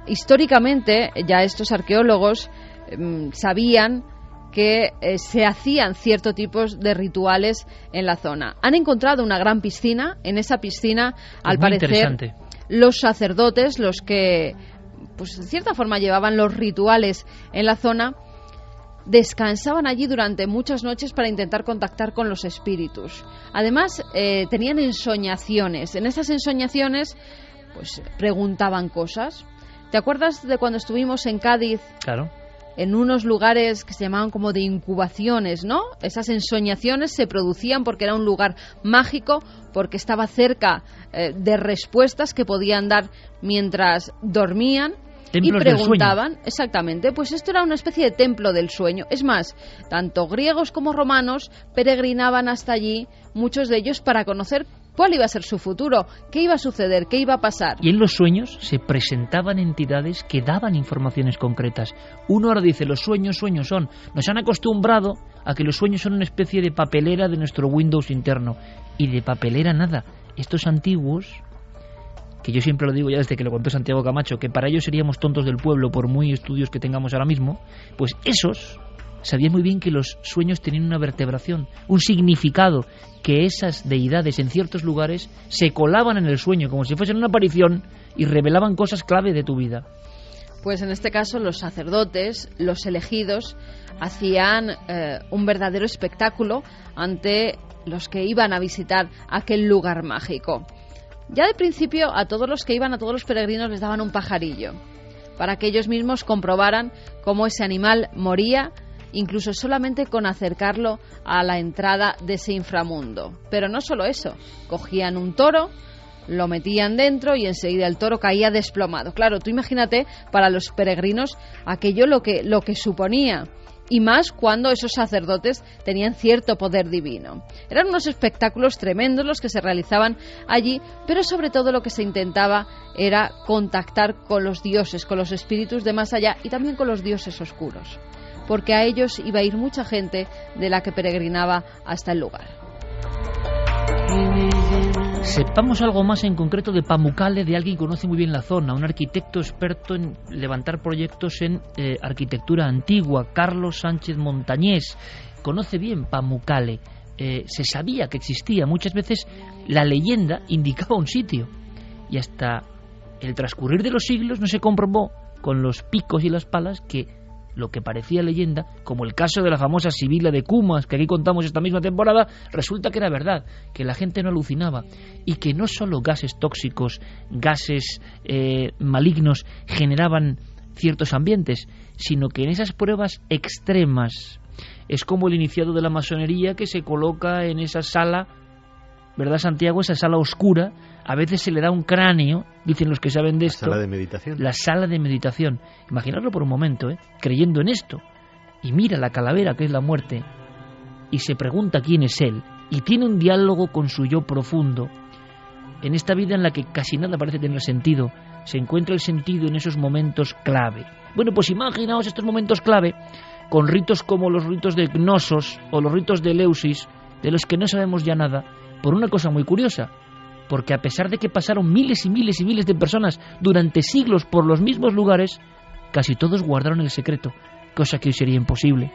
históricamente ya estos arqueólogos sabían que se hacían ciertos tipos de rituales en la zona. Han encontrado una gran piscina. En esa piscina, al parecer, los sacerdotes, los que pues de cierta forma llevaban los rituales en la zona, descansaban allí durante muchas noches para intentar contactar con los espíritus. Además, tenían ensoñaciones. En esas ensoñaciones, pues preguntaban cosas. ¿Te acuerdas de cuando estuvimos en Cádiz? Claro. En unos lugares que se llamaban como de incubaciones, ¿no? Esas ensoñaciones se producían porque era un lugar mágico, porque estaba cerca de respuestas que podían dar mientras dormían. Templos y preguntaban, exactamente, pues esto era una especie de templo del sueño. Es más, tanto griegos como romanos peregrinaban hasta allí, muchos de ellos para conocer cuál iba a ser su futuro, qué iba a suceder, qué iba a pasar. Y en los sueños se presentaban entidades que daban informaciones concretas. Uno ahora dice, los sueños son. Nos han acostumbrado a que los sueños son una especie de papelera de nuestro Windows interno. Y de papelera nada. Estos antiguos, que yo siempre lo digo ya desde que lo contó Santiago Camacho, que para ellos seríamos tontos del pueblo por muy estudios que tengamos ahora mismo, pues esos sabían muy bien que los sueños tenían una vertebración, un significado, que esas deidades en ciertos lugares se colaban en el sueño como si fuesen una aparición y revelaban cosas clave de tu vida. Pues en este caso los sacerdotes, los elegidos, hacían un verdadero espectáculo ante los que iban a visitar aquel lugar mágico. Ya de principio a todos los que iban, a todos los peregrinos les daban un pajarillo, para que ellos mismos comprobaran cómo ese animal moría, incluso solamente con acercarlo a la entrada de ese inframundo. Pero no solo eso, cogían un toro, lo metían dentro y enseguida el toro caía desplomado. Claro, tú imagínate para los peregrinos aquello lo que suponía, y más cuando esos sacerdotes tenían cierto poder divino. Eran unos espectáculos tremendos los que se realizaban allí, pero sobre todo lo que se intentaba era contactar con los dioses, con los espíritus de más allá y también con los dioses oscuros, porque a ellos iba a ir mucha gente de la que peregrinaba hasta el lugar. Sepamos algo más en concreto de Pamukkale, de alguien que conoce muy bien la zona, un arquitecto experto en levantar proyectos en arquitectura antigua, Carlos Sánchez Montañés. Conoce bien Pamukkale, se sabía que existía, muchas veces la leyenda indicaba un sitio y hasta el transcurrir de los siglos no se comprobó con los picos y las palas que lo que parecía leyenda, como el caso de la famosa Sibila de Cumas, que aquí contamos esta misma temporada, resulta que era verdad, que la gente no alucinaba y que no solo gases tóxicos, gases malignos generaban ciertos ambientes, sino que en esas pruebas extremas es como el iniciado de la masonería que se coloca en esa sala, ¿verdad, Santiago? Esa sala oscura, a veces se le da un cráneo, dicen los que saben de esto. La sala de meditación. La sala de meditación. Imaginadlo por un momento, creyendo en esto. Y mira la calavera que es la muerte y se pregunta quién es él. Y tiene un diálogo con su yo profundo. En esta vida en la que casi nada parece tener sentido, se encuentra el sentido en esos momentos clave. Bueno, pues imaginaos estos momentos clave con ritos como los ritos de Gnosos o los ritos de Eleusis, de los que no sabemos ya nada, por una cosa muy curiosa, porque a pesar de que pasaron miles y miles y miles de personas durante siglos por los mismos lugares, casi todos guardaron el secreto, cosa que hoy sería imposible.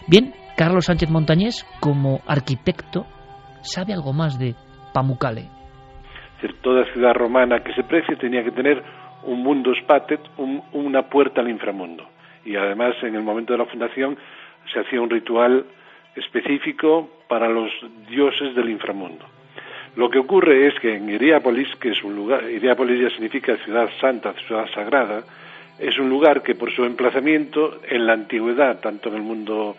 Bien, Carlos Sánchez Montañés, como arquitecto, sabe algo más de Pamukkale. Toda ciudad romana que se precie tenía que tener un mundus patet, una puerta al inframundo. Y además, en el momento de la fundación, se hacía un ritual específico para los dioses del inframundo. Lo que ocurre es que en Hierápolis, que es un lugar, Hierápolis ya significa ciudad santa, ciudad sagrada, es un lugar que por su emplazamiento en la antigüedad, tanto en el mundo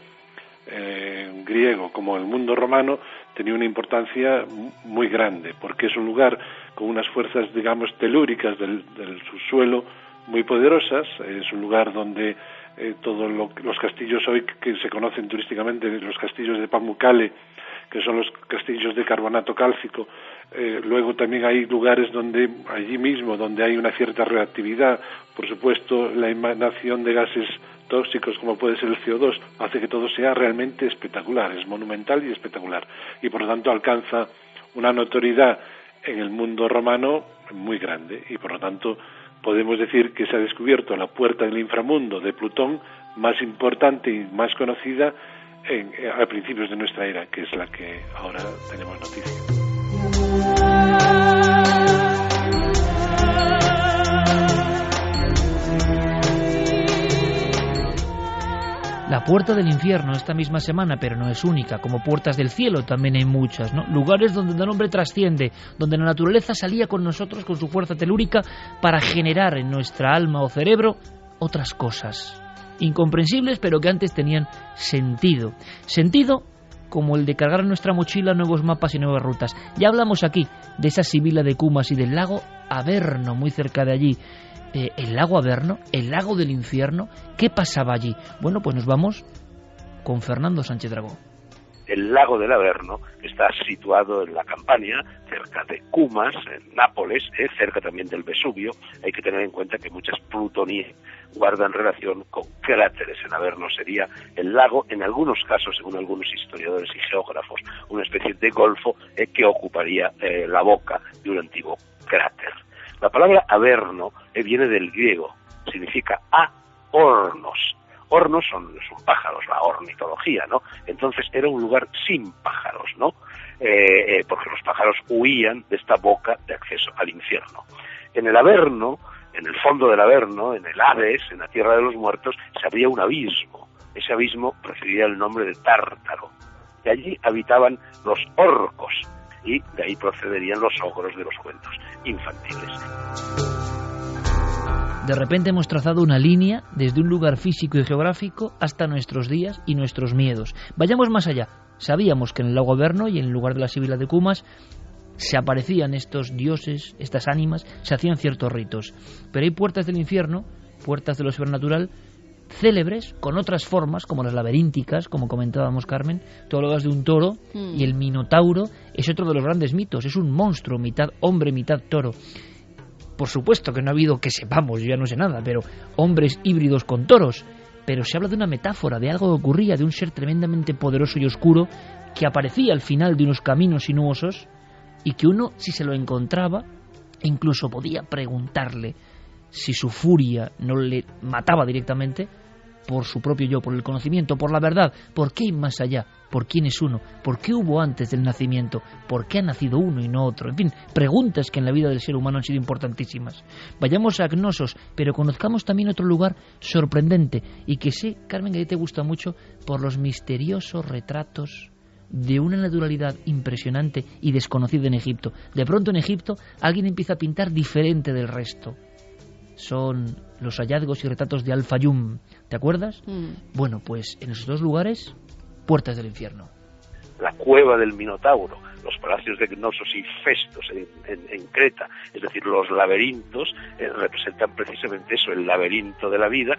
griego como en el mundo romano, tenía una importancia muy grande, porque es un lugar con unas fuerzas, digamos, telúricas del subsuelo muy poderosas, es un lugar donde todos los castillos hoy que se conocen turísticamente, los castillos de Pamukkale, que son los castillos de carbonato cálcico. Luego también hay lugares donde, allí mismo, donde hay una cierta reactividad. Por supuesto, la emanación de gases tóxicos, como puede ser el CO2, hace que todo sea realmente espectacular, es monumental y espectacular. Y por lo tanto alcanza una notoriedad en el mundo romano muy grande. Y por lo tanto podemos decir que se ha descubierto la puerta del inframundo de Plutón más importante y más conocida a principios de nuestra era, que es la que ahora tenemos noticia. La puerta del infierno esta misma semana, pero no es única, como puertas del cielo también hay muchas, ¿no? Lugares donde el hombre trasciende, donde la naturaleza salía con nosotros con su fuerza telúrica para generar en nuestra alma o cerebro otras cosas incomprensibles, pero que antes tenían sentido. Sentido como el de cargar en nuestra mochila nuevos mapas y nuevas rutas. Ya hablamos aquí de esa Sibila de Cumas y del lago Averno, muy cerca de allí. El lago Averno, el lago del infierno, ¿qué pasaba allí? Bueno, pues nos vamos con Fernando Sánchez Dragó. el lago del Averno, que está situado en la Campania, cerca de Cumas, en Nápoles, cerca también del Vesubio. Hay que tener en cuenta que muchas plutonías guardan relación con cráteres. El Averno sería el lago, en algunos casos, según algunos historiadores y geógrafos, una especie de golfo que ocuparía la boca de un antiguo cráter. La palabra Averno viene del griego, significa hornos. Hornos son pájaros, la ornitología, ¿no? Entonces era un lugar sin pájaros, ¿no? Porque los pájaros huían de esta boca de acceso al infierno. En el Averno, en el fondo del Averno, en el Hades, en la tierra de los muertos, se abría un abismo. Ese abismo recibiría el nombre de Tártaro. Y allí habitaban los orcos, y de ahí procederían los ogros de los cuentos infantiles. De repente hemos trazado una línea desde un lugar físico y geográfico hasta nuestros días y nuestros miedos. Vayamos más allá. Sabíamos que en el lago Averno y en el lugar de la Sibila de Cumas se aparecían estos dioses, estas ánimas, se hacían ciertos ritos. Pero hay puertas del infierno, puertas de lo sobrenatural, célebres, con otras formas, como las laberínticas, como comentábamos, Carmen. Tú hablabas de un toro, y el Minotauro es otro de los grandes mitos. Es un monstruo, mitad hombre, mitad toro. Por supuesto que no ha habido, que sepamos, yo ya no sé nada, pero hombres híbridos con toros. Pero se habla de una metáfora, de algo que ocurría, de un ser tremendamente poderoso y oscuro que aparecía al final de unos caminos sinuosos y que uno, si se lo encontraba, incluso podía preguntarle si su furia no le mataba directamente por su propio yo, por el conocimiento, por la verdad. ¿Por qué hay más allá? ¿Por quién es uno? ¿Por qué hubo antes del nacimiento? ¿Por qué ha nacido uno y no otro? En fin, preguntas que en la vida del ser humano han sido importantísimas. Vayamos a Cnosos, pero conozcamos también otro lugar sorprendente y que sé, Carmen, que a ti te gusta mucho por los misteriosos retratos de una naturalidad impresionante y desconocida en Egipto. De pronto en Egipto alguien empieza a pintar diferente del resto. Son los hallazgos y retratos de Al-Fayum. ¿Te acuerdas? Bueno, pues en esos dos lugares, puertas del infierno. La cueva del Minotauro, los palacios de Cnosos y Festos en Creta, es decir, los laberintos, representan precisamente eso, el laberinto de la vida.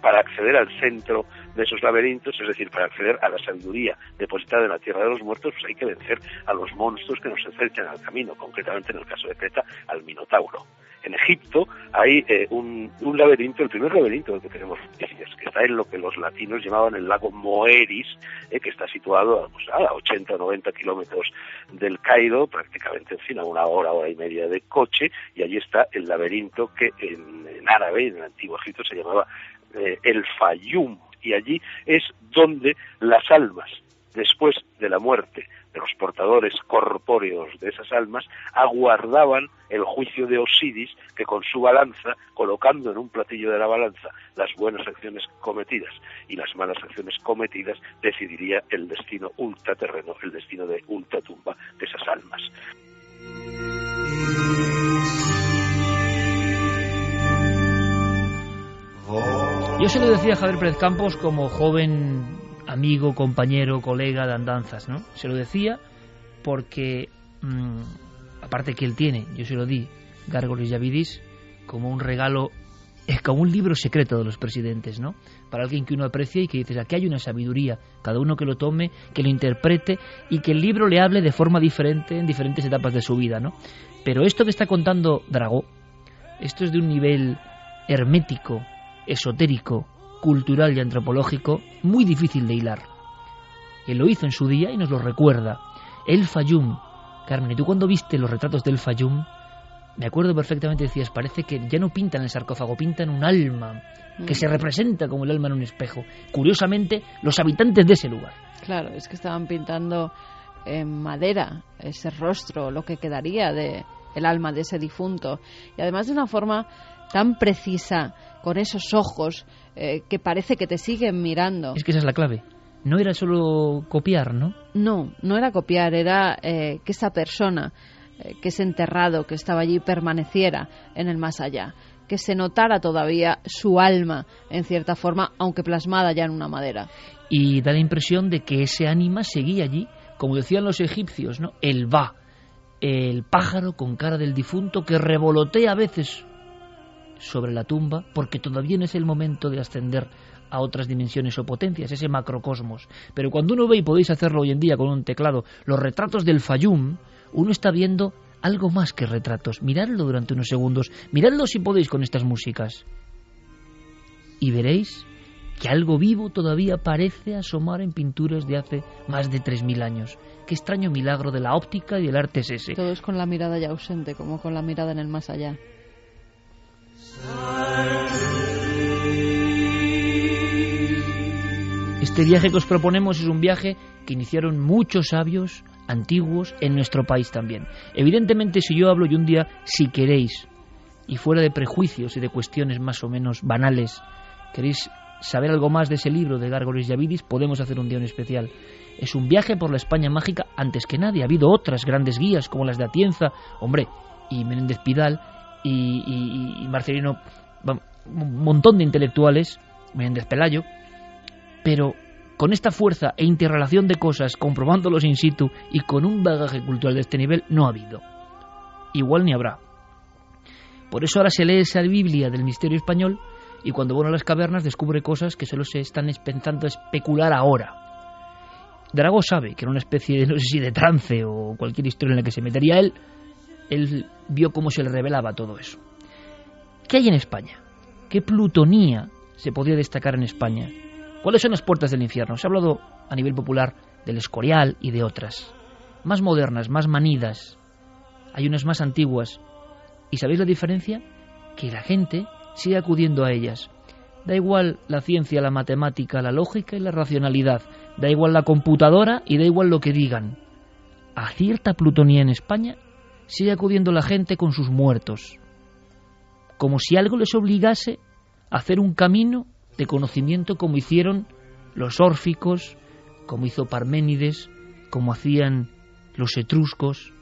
Para acceder al centro de esos laberintos, es decir, para acceder a la sabiduría depositada en la tierra de los muertos, pues hay que vencer a los monstruos que nos acechan al camino, concretamente en el caso de Creta, al Minotauro. En Egipto hay un laberinto, el primer laberinto del que tenemos noticias, que está en lo que los latinos llamaban el lago Moeris, que está situado a 80 o 90 kilómetros del Cairo, prácticamente, en fin, a una hora y media de coche, y allí está el laberinto que en árabe, en el antiguo Egipto, se llamaba el Fayum, y allí es donde las almas, después de la muerte de los portadores corpóreos de esas almas, aguardaban el juicio de Osiris, que con su balanza, colocando en un platillo de la balanza las buenas acciones cometidas y las malas acciones cometidas, decidiría el destino ultraterreno, el destino de ultratumba de esas almas. Yo se lo decía a Javier Pérez Campos como joven amigo, compañero, colega de andanzas, ¿no? Se lo decía porque, aparte que él tiene, yo se lo di, Gárgoles y Avidis, como un regalo, como un libro secreto de los presidentes, ¿no? Para alguien que uno aprecia y que dices, aquí hay una sabiduría, cada uno que lo tome, que lo interprete y que el libro le hable de forma diferente en diferentes etapas de su vida, ¿no? Pero esto que está contando Dragó, esto es de un nivel hermético, esotérico, cultural y antropológico muy difícil de hilar. Él lo hizo en su día y nos lo recuerda. El Fayum, Carmen, ¿y tú cuando viste los retratos del Fayum? Me acuerdo perfectamente, decías, parece que ya no pintan el sarcófago, pintan un alma, que se representa como el alma en un espejo. Curiosamente, los habitantes de ese lugar. Claro, es que estaban pintando en madera ese rostro, lo que quedaría de el alma de ese difunto. Y además de una forma tan precisa, con esos ojos que parece que te siguen mirando. Es que esa es la clave. No era solo copiar, ¿no? No era copiar, era que esa persona, que ese enterrado que estaba allí permaneciera en el más allá, que se notara todavía su alma, en cierta forma, aunque plasmada ya en una madera. Y da la impresión de que ese ánima seguía allí, como decían los egipcios, ¿no? El Ba, el pájaro con cara del difunto que revolotea a veces sobre la tumba, porque todavía no es el momento de ascender a otras dimensiones o potencias, ese macrocosmos. Pero cuando uno ve, y podéis hacerlo hoy en día con un teclado, los retratos del Fayum, uno está viendo algo más que retratos. Miradlo durante unos segundos, miradlo si podéis con estas músicas, y veréis que algo vivo todavía parece asomar en pinturas de hace más de 3000 años. Qué extraño milagro de la óptica y del arte es ese. Todo es con la mirada ya ausente, como con la mirada en el más allá. Este viaje que os proponemos es un viaje que iniciaron muchos sabios antiguos en nuestro país también. Evidentemente, si yo hablo y un día, si queréis, y fuera de prejuicios y de cuestiones más o menos banales, queréis saber algo más de ese libro de Gárgoles y Avidis, podemos hacer un día en especial. Es un viaje por la España mágica antes que nadie. Ha habido otras grandes guías como las de Atienza, hombre, y Menéndez Pidal y Marcelino, un montón de intelectuales, Menéndez Pelayo, pero con esta fuerza e interrelación de cosas, comprobándolos in situ y con un bagaje cultural de este nivel, no ha habido. Igual ni habrá. Por eso ahora se lee esa Biblia del misterio español y cuando va a las cavernas descubre cosas que solo se están pensando especular ahora. Dragó sabe que era una especie de, no sé si de trance o cualquier historia en la que se metería él vio cómo se le revelaba todo eso. ¿Qué hay en España? ¿Qué plutonía se podría destacar en España? ¿Cuáles son las puertas del infierno? Se ha hablado a nivel popular del Escorial y de otras. Más modernas, más manidas. Hay unas más antiguas. ¿Y sabéis la diferencia? Que la gente sigue acudiendo a ellas. Da igual la ciencia, la matemática, la lógica y la racionalidad. Da igual la computadora y da igual lo que digan. A cierta plutonía en España sigue acudiendo la gente con sus muertos. Como si algo les obligase a hacer un camino de conocimiento como hicieron los órficos, como hizo Parménides, como hacían los etruscos.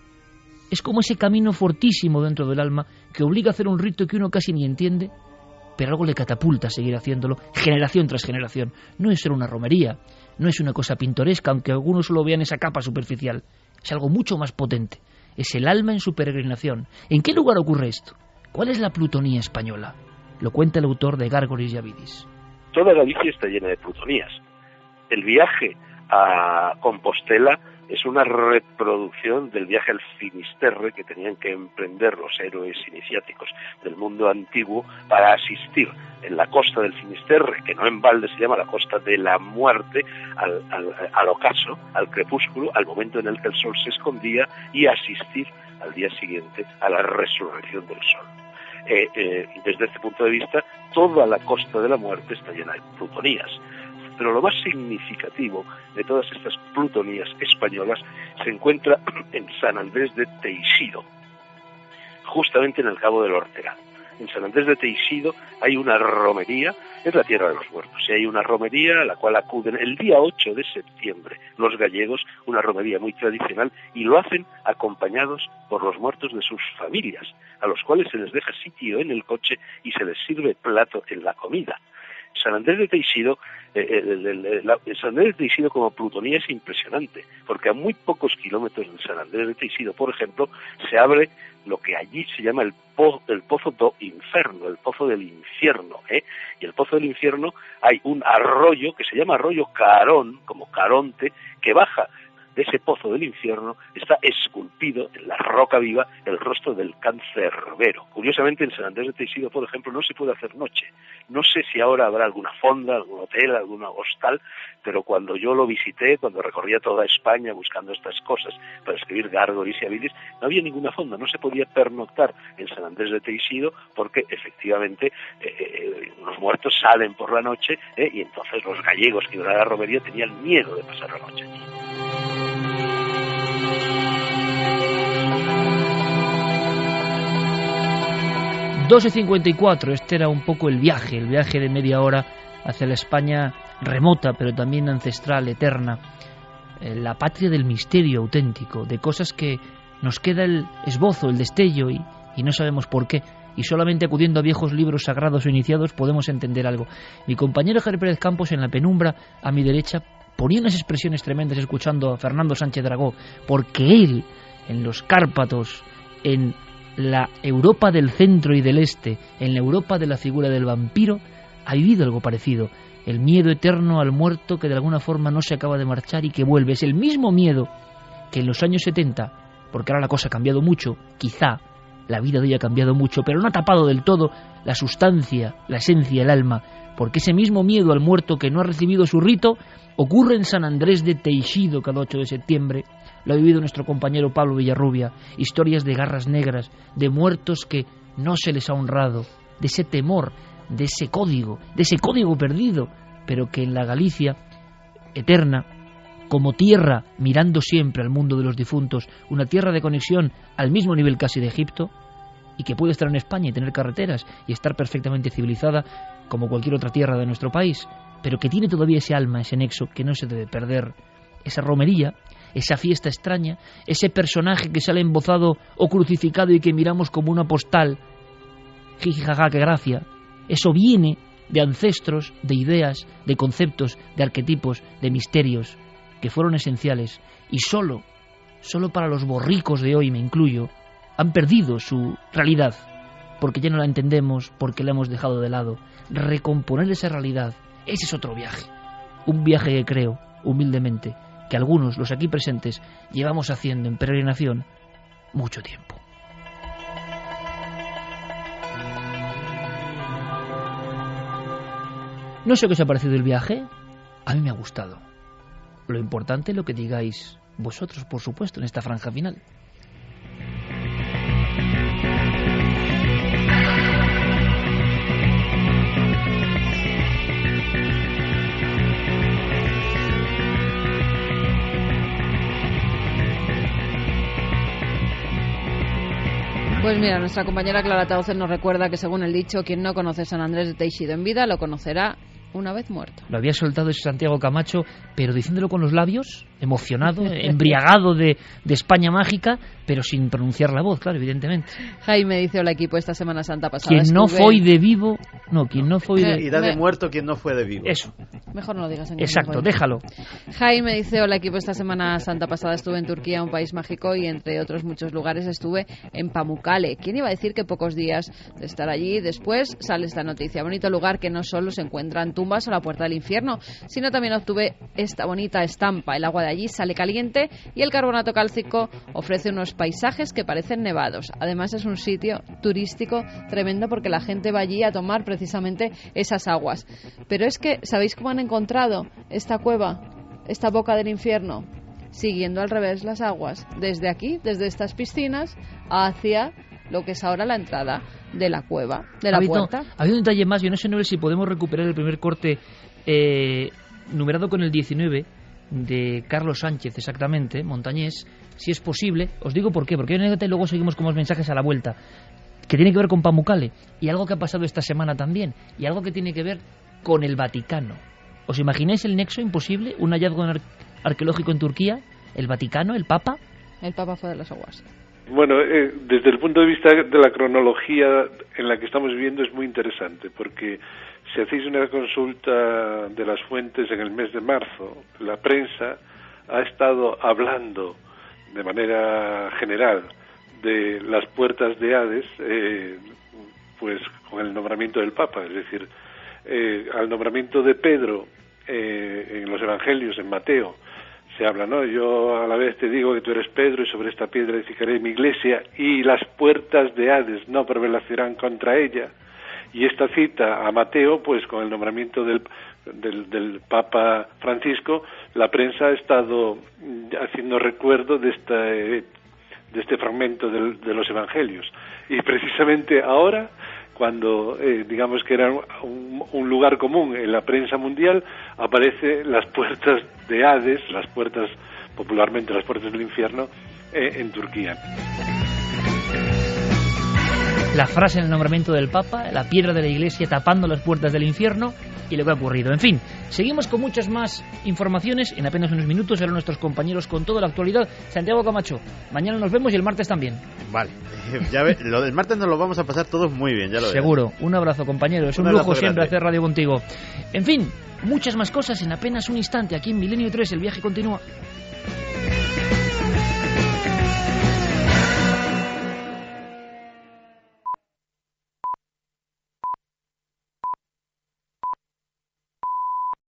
Es como ese camino fortísimo dentro del alma que obliga a hacer un rito que uno casi ni entiende, pero algo le catapulta a seguir haciéndolo generación tras generación. No es solo una romería, no es una cosa pintoresca, aunque algunos solo vean esa capa superficial. Es algo mucho más potente. Es el alma en su peregrinación. ¿En qué lugar ocurre esto? ¿Cuál es la plutonía española? Lo cuenta el autor de Gárgoles y Avidis. Toda Galicia está llena de plutonías. El viaje a Compostela es una reproducción del viaje al Finisterre que tenían que emprender los héroes iniciáticos del mundo antiguo para asistir en la costa del Finisterre, que no en balde se llama la costa de la muerte, al ocaso, al crepúsculo, al momento en el que el sol se escondía, y asistir al día siguiente a la resurrección del sol. Desde este punto de vista, toda la costa de la muerte está llena de plutonías. Pero lo más significativo de todas estas plutonías españolas se encuentra en San Andrés de Teixido, justamente en el Cabo del Ortegal. En San Andrés de Teixido hay una romería, es la tierra de los muertos, y hay una romería a la cual acuden el día 8 de septiembre los gallegos, una romería muy tradicional, y lo hacen acompañados por los muertos de sus familias, a los cuales se les deja sitio en el coche y se les sirve plato en la comida. San Andrés de Teixido, San Andrés de Teixido como plutonía es impresionante, porque a muy pocos kilómetros de San Andrés de Teixido, por ejemplo, se abre lo que allí se llama el Pozo do Inferno, el Pozo del Infierno, y el Pozo del Infierno hay un arroyo que se llama arroyo Carón, como Caronte, que baja de ese Pozo del Infierno. Está esculpido en la roca viva el rostro del cancerbero. Curiosamente, en San Andrés de Teixido, por ejemplo, no se puede hacer noche. No sé si ahora habrá alguna fonda, algún hotel, alguna hostal, pero cuando yo lo visité, cuando recorría toda España buscando estas cosas para escribir Gárgoles y Avidis, no había ninguna fonda, no se podía pernoctar en San Andrés de Teixido porque efectivamente los muertos salen por la noche, y entonces los gallegos que iban a la romería tenían miedo de pasar la noche allí. Dos y 54, este era un poco el viaje de media hora hacia la España remota, pero también ancestral, eterna, la patria del misterio auténtico, de cosas que nos queda el esbozo, el destello, y no sabemos por qué, y solamente acudiendo a viejos libros sagrados o iniciados podemos entender algo. Mi compañero Javier Pérez Campos, en la penumbra a mi derecha, ponía unas expresiones tremendas escuchando a Fernando Sánchez Dragó, porque él, en los Cárpatos, en la Europa del centro y del este, en la Europa de la figura del vampiro, ha vivido algo parecido. el miedo eterno al muerto que de alguna forma no se acaba de marchar y que vuelve. Es el mismo miedo que en los años 70, porque ahora la cosa ha cambiado mucho, quizá la vida de ella ha cambiado mucho, pero no ha tapado del todo la sustancia, la esencia, el alma, porque ese mismo miedo al muerto que no ha recibido su rito ocurre en San Andrés de Teixido cada 8 de septiembre. Lo ha vivido nuestro compañero Pablo Villarrubia. Historias de garras negras, de muertos que no se les ha honrado, de ese temor, de ese código perdido, pero que en la Galicia eterna, como tierra mirando siempre al mundo de los difuntos, una tierra de conexión al mismo nivel casi de Egipto, y que puede estar en España y tener carreteras y estar perfectamente civilizada como cualquier otra tierra de nuestro país, pero que tiene todavía ese alma, ese nexo que no se debe perder, esa romería, esa fiesta extraña, ese personaje que sale embozado o crucificado y que miramos como una postal, jijijaja, qué gracia. Eso viene de ancestros, de ideas, de conceptos, de arquetipos, de misterios que fueron esenciales y solo para los borricos de hoy, me incluyo, han perdido su realidad porque ya no la entendemos, porque la hemos dejado de lado. Recomponer esa realidad, ese es otro viaje, un viaje que creo, humildemente, que algunos, los aquí presentes, llevamos haciendo en peregrinación mucho tiempo. No sé qué os ha parecido el viaje, a mí me ha gustado. Lo importante es lo que digáis vosotros, por supuesto, en esta franja final. Pues mira, nuestra compañera Clara Taucer nos recuerda que, según el dicho, quien no conoce San Andrés de Teixido en vida, lo conocerá una vez muerto. Lo había soltado ese Santiago Camacho, pero diciéndolo con los labios, emocionado, embriagado de España mágica, pero sin pronunciar la voz, claro, evidentemente. Jaime dice: hola equipo, esta Semana Santa pasada quien no foi de vivo, no, quien no foi de... Irá de muerto quien no fue de vivo. Eso. Mejor no lo digas en exacto, déjalo. Jaime dice: hola equipo, esta Semana Santa pasada estuve en Turquía, un país mágico, y entre otros muchos lugares estuve en Pamukkale. ¿Quién iba a decir que pocos días de estar allí después sale esta noticia? Bonito lugar que no solo se encuentran tumbas o la puerta del infierno, sino también obtuve esta bonita estampa. El agua de allí sale caliente y el carbonato cálcico ofrece unos paisajes que parecen nevados. Además es un sitio turístico tremendo porque la gente va allí a tomar precisamente esas aguas. Pero es que, ¿sabéis cómo han encontrado esta cueva, esta boca del infierno? Siguiendo al revés las aguas, desde aquí, desde estas piscinas, hacia lo que es ahora la entrada de la cueva, de la puerta. Ha habido un detalle más, yo no sé, Noel, si podemos recuperar el primer corte numerado con el 19 de Carlos Sánchez, exactamente, montañés, si es posible. Os digo por qué, porque hay una anécdota y luego seguimos con más mensajes a la vuelta, que tiene que ver con Pamukkale, y algo que ha pasado esta semana también, y algo que tiene que ver con el Vaticano. ¿Os imagináis el nexo imposible? Un hallazgo arqueológico en Turquía, el Vaticano, el Papa. El Papa fue de las aguas. Bueno, desde el punto de vista de la cronología en la que estamos viviendo es muy interesante, porque si hacéis una consulta de las fuentes en el mes de marzo, la prensa ha estado hablando de manera general de las puertas de Hades, pues con el nombramiento del Papa, es decir, al nombramiento de Pedro en los Evangelios, en Mateo, se habla, ¿no? Yo a la vez te digo que tú eres Pedro y sobre esta piedra edificaré mi iglesia y las puertas de Hades no prevalecerán contra ella. Y esta cita a Mateo, pues con el nombramiento del Papa Francisco, la prensa ha estado haciendo recuerdo de este fragmento de los Evangelios. Y precisamente ahora, cuando digamos que era un lugar común en la prensa mundial, aparecen las puertas de Hades, las puertas, popularmente las puertas del infierno, en Turquía. La frase en el nombramiento del Papa, la piedra de la Iglesia tapando las puertas del infierno y lo que ha ocurrido. En fin, seguimos con muchas más informaciones en apenas unos minutos. Serán nuestros compañeros con toda la actualidad. Santiago Camacho, mañana nos vemos y el martes también. Vale, ya ve, lo del martes nos lo vamos a pasar todos muy bien, ya lo seguro. verás. Un abrazo, compañero. Es un lujo siempre hacer radio contigo. En fin, muchas más cosas en apenas un instante aquí en Milenio 3. El viaje continúa.